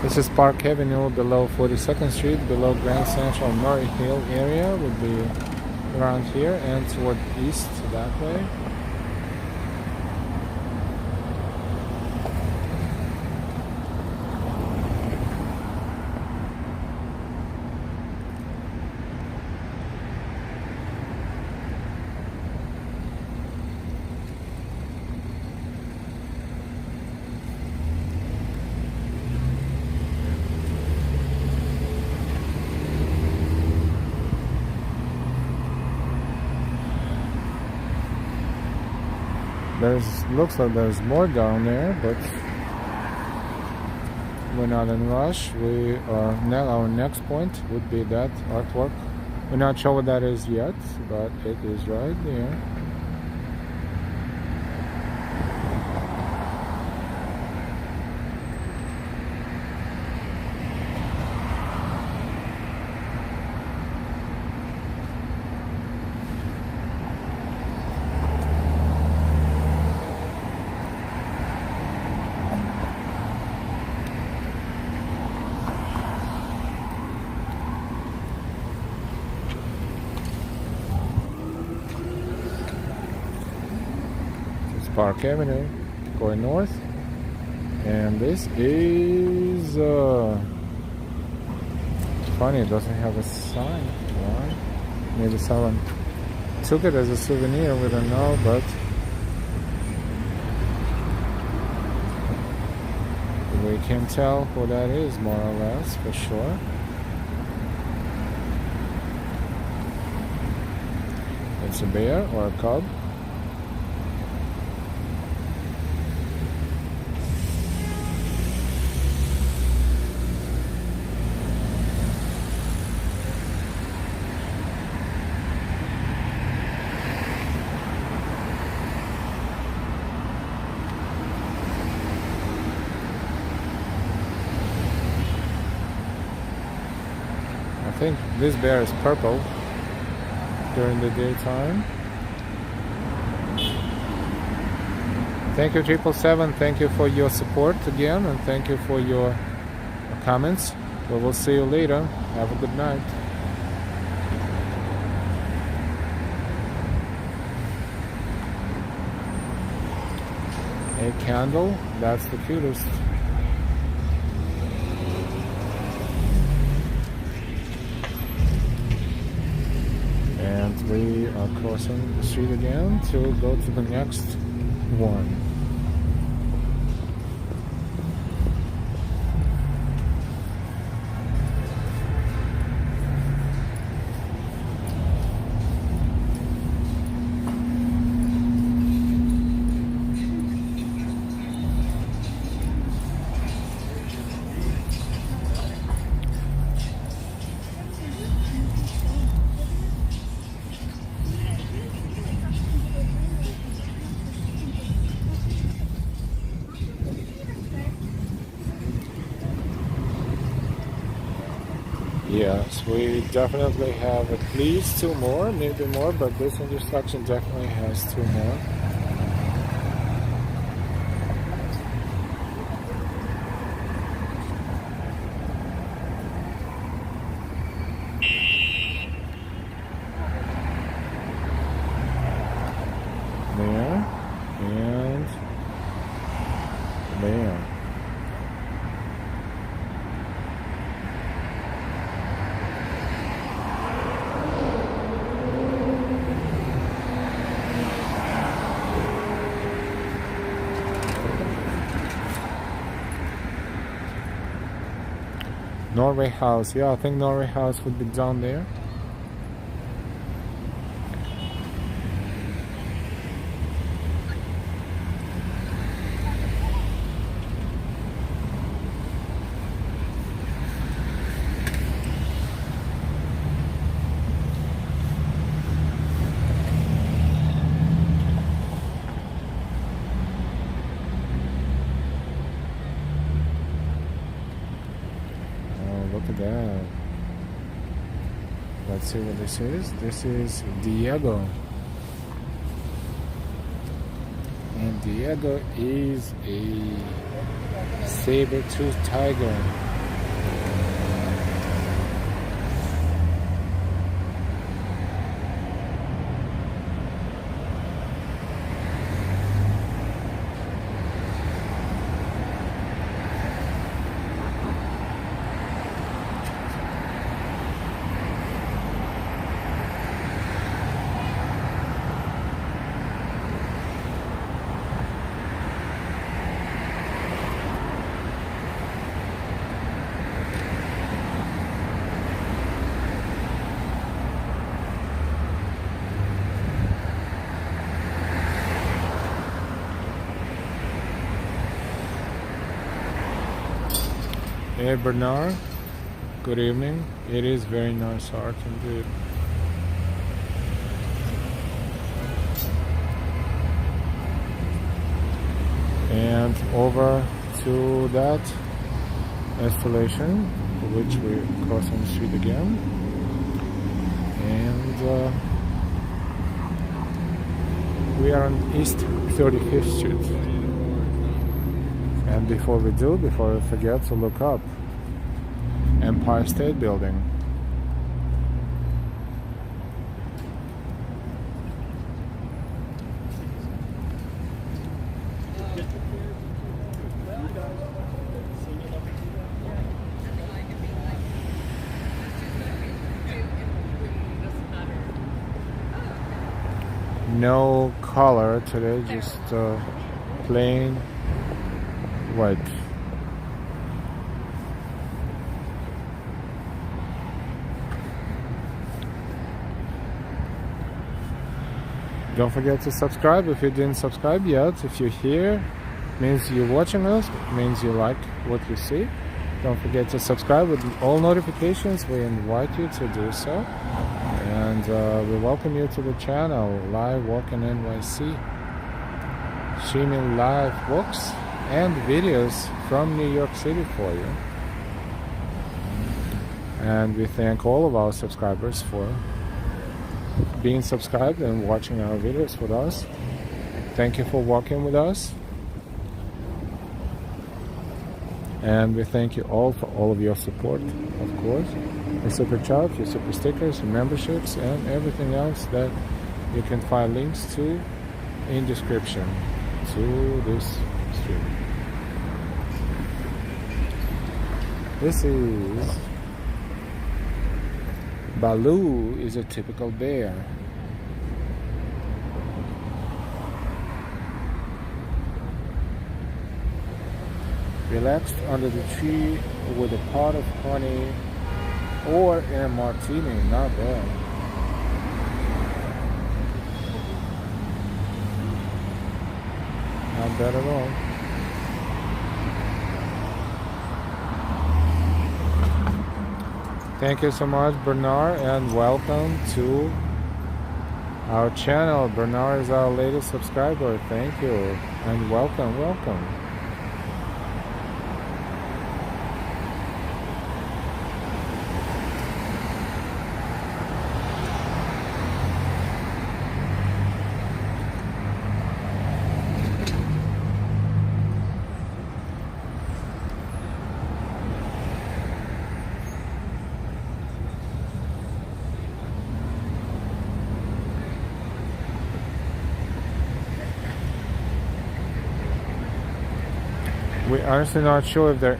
This is Park Avenue below 42nd Street, below Grand Central Murray Hill area, would be around here, and toward east that way. Looks like there's more down there, but we're not in a rush. We are now, our next point would be that artwork. We're not sure what that is yet, but it is right there. Park Avenue, going north, and this is funny, it doesn't have a sign. Why? Maybe someone took it as a souvenir, we don't know, but we can tell who that is more or less for sure. It's a bear or a cub. I think this bear is purple during the daytime. Thank you 777, thank you for your support again, and thank you for your comments. We will see you later. Have a good night. A candle, that's the cutest. And we are crossing the street again to go to the next one. Yes, we definitely have at least two more, maybe more, but this intersection definitely has two more. There, and there. Norway House, yeah, I think Norway House would be down there. look at that. Let's see what this is. This is Diego. And Diego is a saber-toothed tiger. Hey Bernard, good evening. It is very nice art indeed. And over to that installation, which we're crossing the street again. And we are on East 35th Street. And before we forget to look up Empire State Building. No color today, just plain white. Don't forget to subscribe if you didn't subscribe yet. If you're here, means you're watching us, means you like what you see. Don't forget to subscribe with all notifications. We invite you to do so. And we welcome you to the channel, Live Walking NYC. Streaming live walks and videos from New York City for you. And we thank all of our subscribers for being subscribed and watching our videos with us. Thank you for walking with us. And we thank you all for all of your support, of course. Your super chat, your super stickers, your memberships, and everything else that you can find links to in description to this stream. This is Baloo is a typical bear. Relaxed under the tree with a pot of honey or in a martini, not bad. Not bad at all. Thank you so much, Bernard, and welcome to our channel. Bernard is our latest subscriber. Thank you, and welcome. We're honestly not sure if they're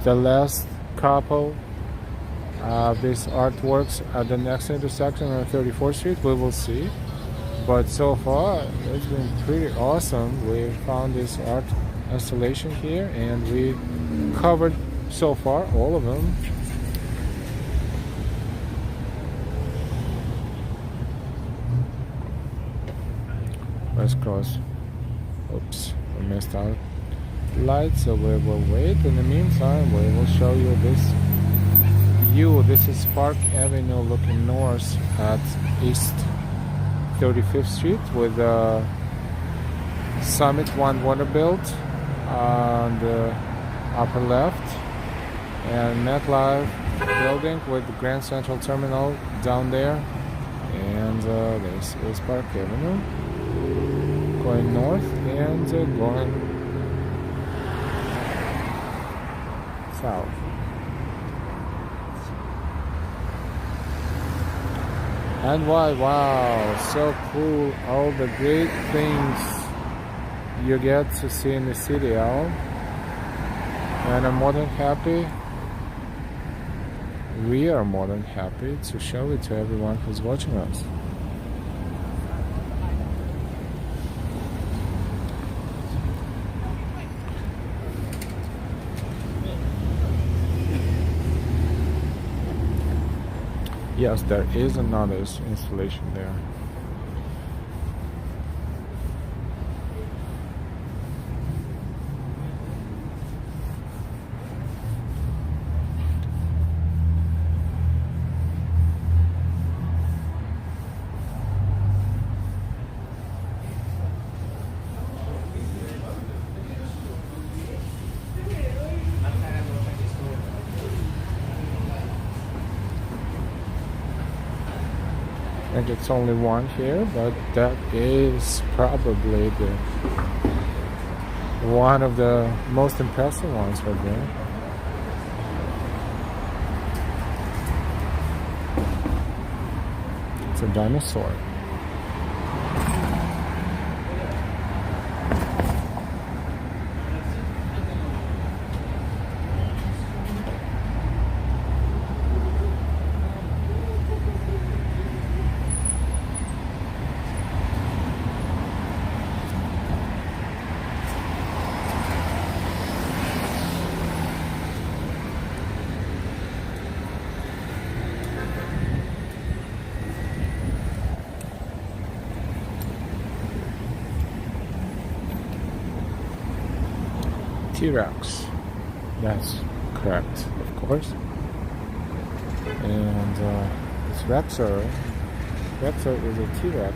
the last couple of these artworks at the next intersection on 34th Street. We will see. But so far, it's been pretty awesome. We found this art installation here, and we covered so far all of them. Let's cross. Oops, we missed out light, so we will wait. In the meantime, we will show you this view. This is Park Avenue looking north at East 35th Street with Summit One Waterbuilt on the upper left, and MetLife building with the Grand Central Terminal down there. And this is Park Avenue going north and going south. And wow, so cool, all the great things you get to see in the city, Al. And I'm more than happy, we are more than happy to show it to everyone who's watching us. Yes, there is another installation there. I think it's only one here, but that is probably one of the most impressive ones right there. It's a dinosaur. T-Rex. That's correct, of course. And this Rexer is a T-Rex.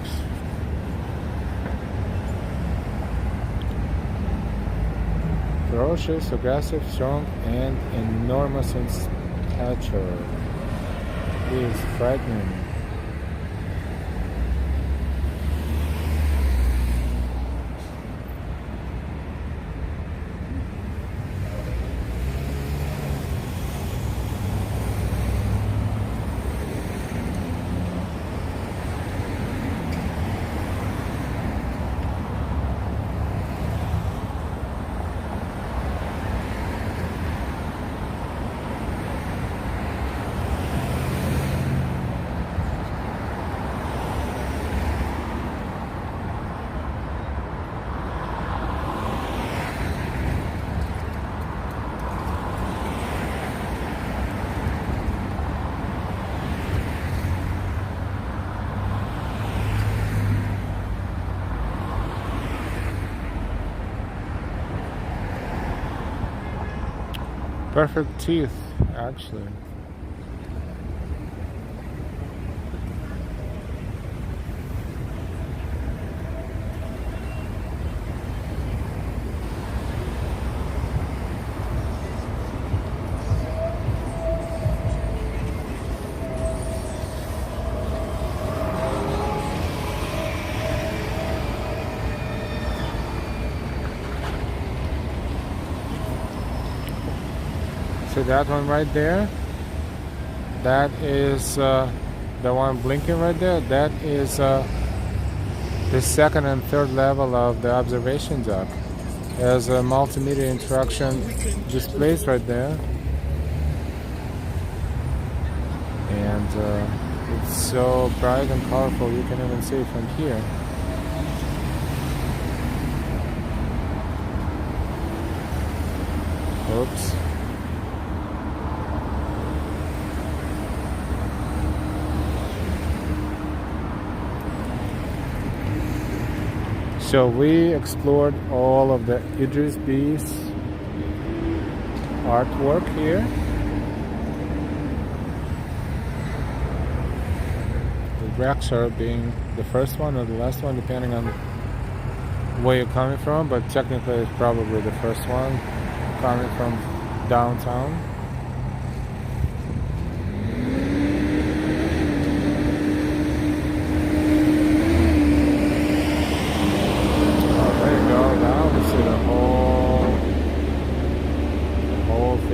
Ferocious, aggressive, strong, and enormous in stature. He is frightening. Perfect teeth, actually. So that one right there, that is the one blinking right there, that is the second and third level of the observation deck. There's a multimedia interaction displays right there, and it's so bright and colorful you can even see it from here. Oops. So we explored all of the Idriss B's artwork here. The Rexer being the first one or the last one, depending on where you're coming from, but technically it's probably the first one coming from downtown.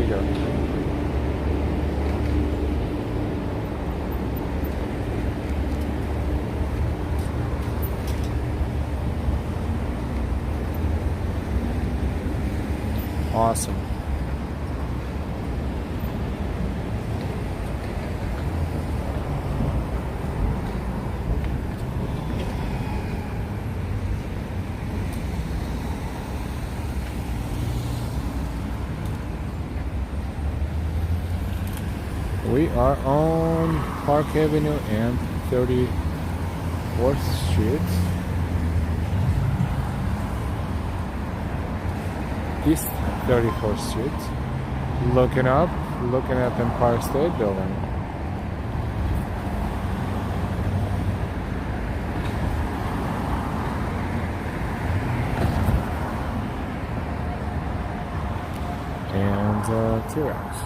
we go. Awesome. We are on Park Avenue and 34th Street. East 34th Street. Looking up, looking at Empire State Building. And T-Rex.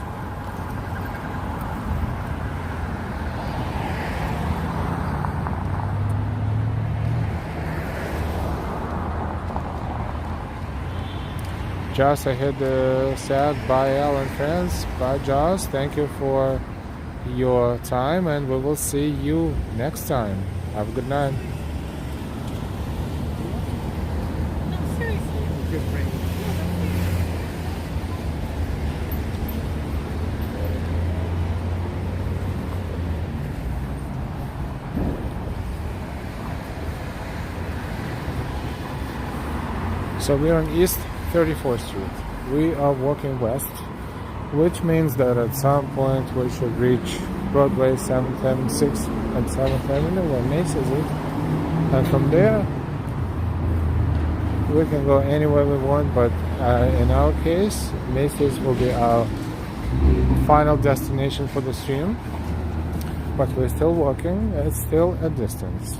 Joss, I hit the sad bye, Alan friends. Bye, Joss. Thank you for your time, and we will see you next time. Have a good night. No, seriously. Good friend. So we're on East 34th Street. We are walking west, which means that at some point we should reach Broadway, 7th Avenue, 6th and 7th Avenue, where Macy's is. And from there, we can go anywhere we want, but in our case, Macy's will be our final destination for the stream. But we're still walking, it's still a distance.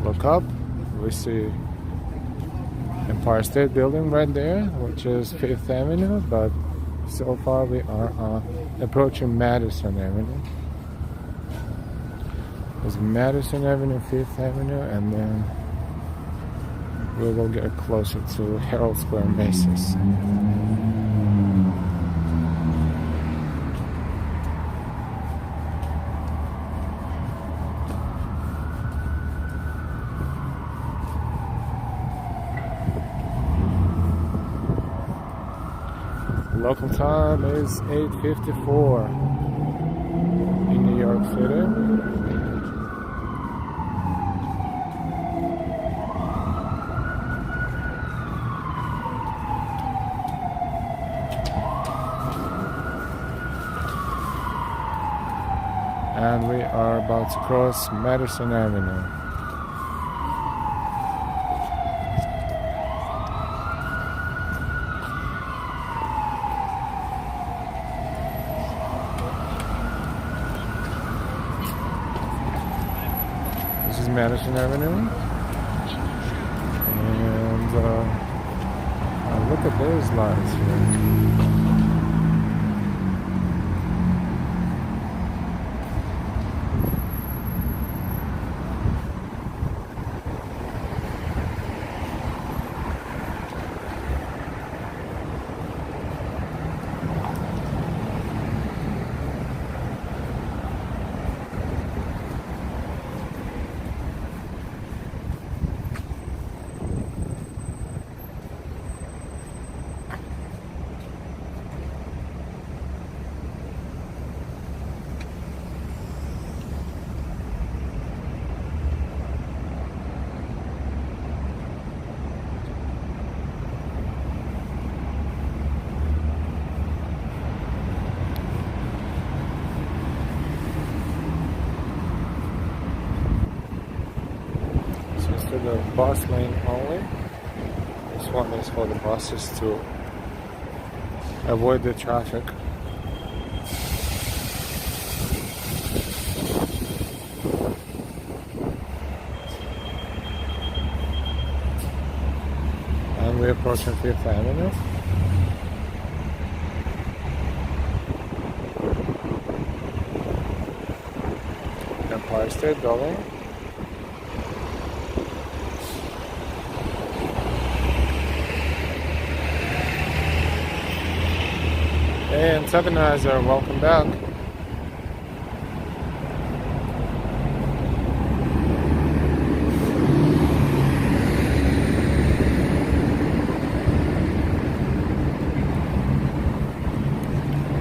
Look up, we see Empire State Building right there, which is 5th Avenue, but so far we are approaching Madison Avenue. There's Madison Avenue, 5th Avenue, and then we will get closer to Herald Square Macy's. Local time is 8:54 in New York City. And we are about to cross Madison Avenue. Madison Avenue, and look at those lights here. To the bus lane only. This one is for the buses to avoid the traffic. And we're approaching 5th Avenue. Empire State Building. Antagonizer, welcome back.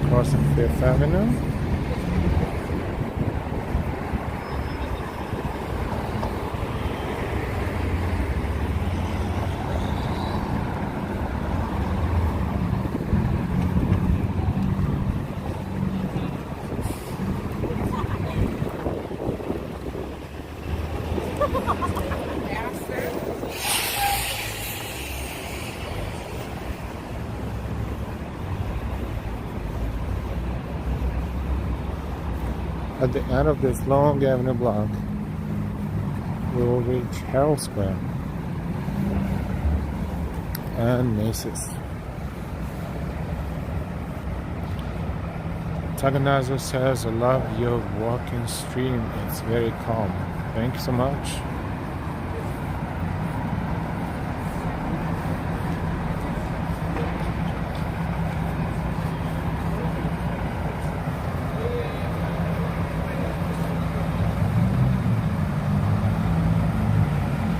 Crossing Fifth Avenue. At the end of this long avenue block, we will reach Herald Square and Macy's. Antagonizer says, I love your walking stream. It's very calm. Thank you so much.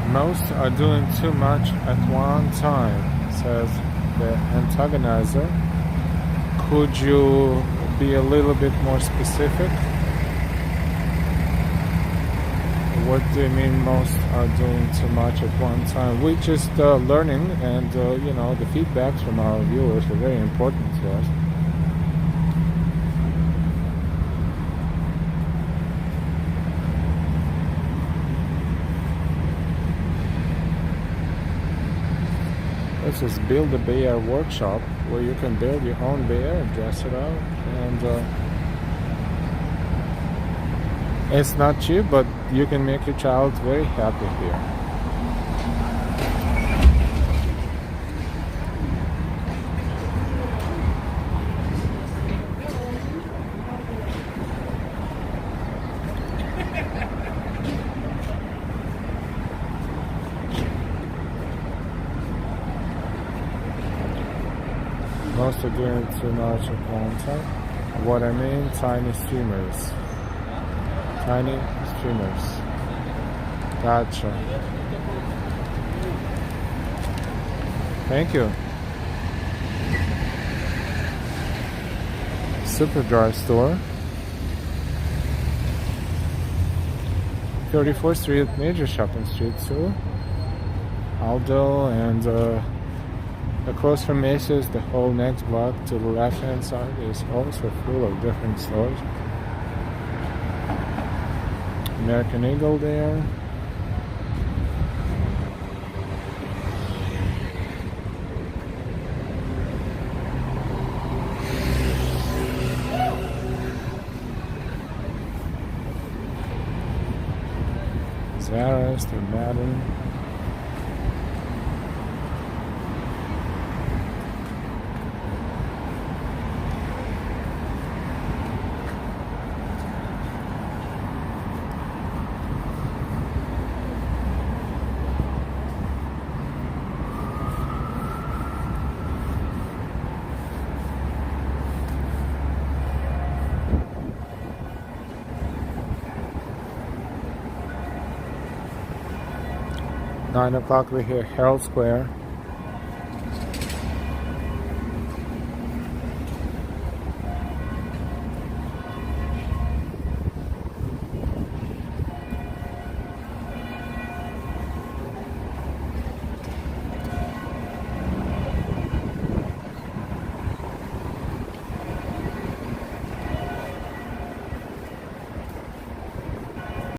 Most are doing too much at one time, says the Antagonizer. Could you be a little bit more specific? What do you mean most are doing too much at one time? We're just learning, and you know, the feedbacks from our viewers are very important to us. This is Build a Bear workshop where you can build your own bear and dress it up. And it's not cheap, but you can make your child very happy here. Most are doing too much at one time. What I mean, tiny streamers. Tiny streamers. Gotcha. Thank you. Superdry store. 34th Street, major shopping street too. Aldo and across from Macy's, the whole next block to the left hand side is also full of different stores. American Eagle there. Zara's, the Madden. Nine o'clock, we're here, Herald Square.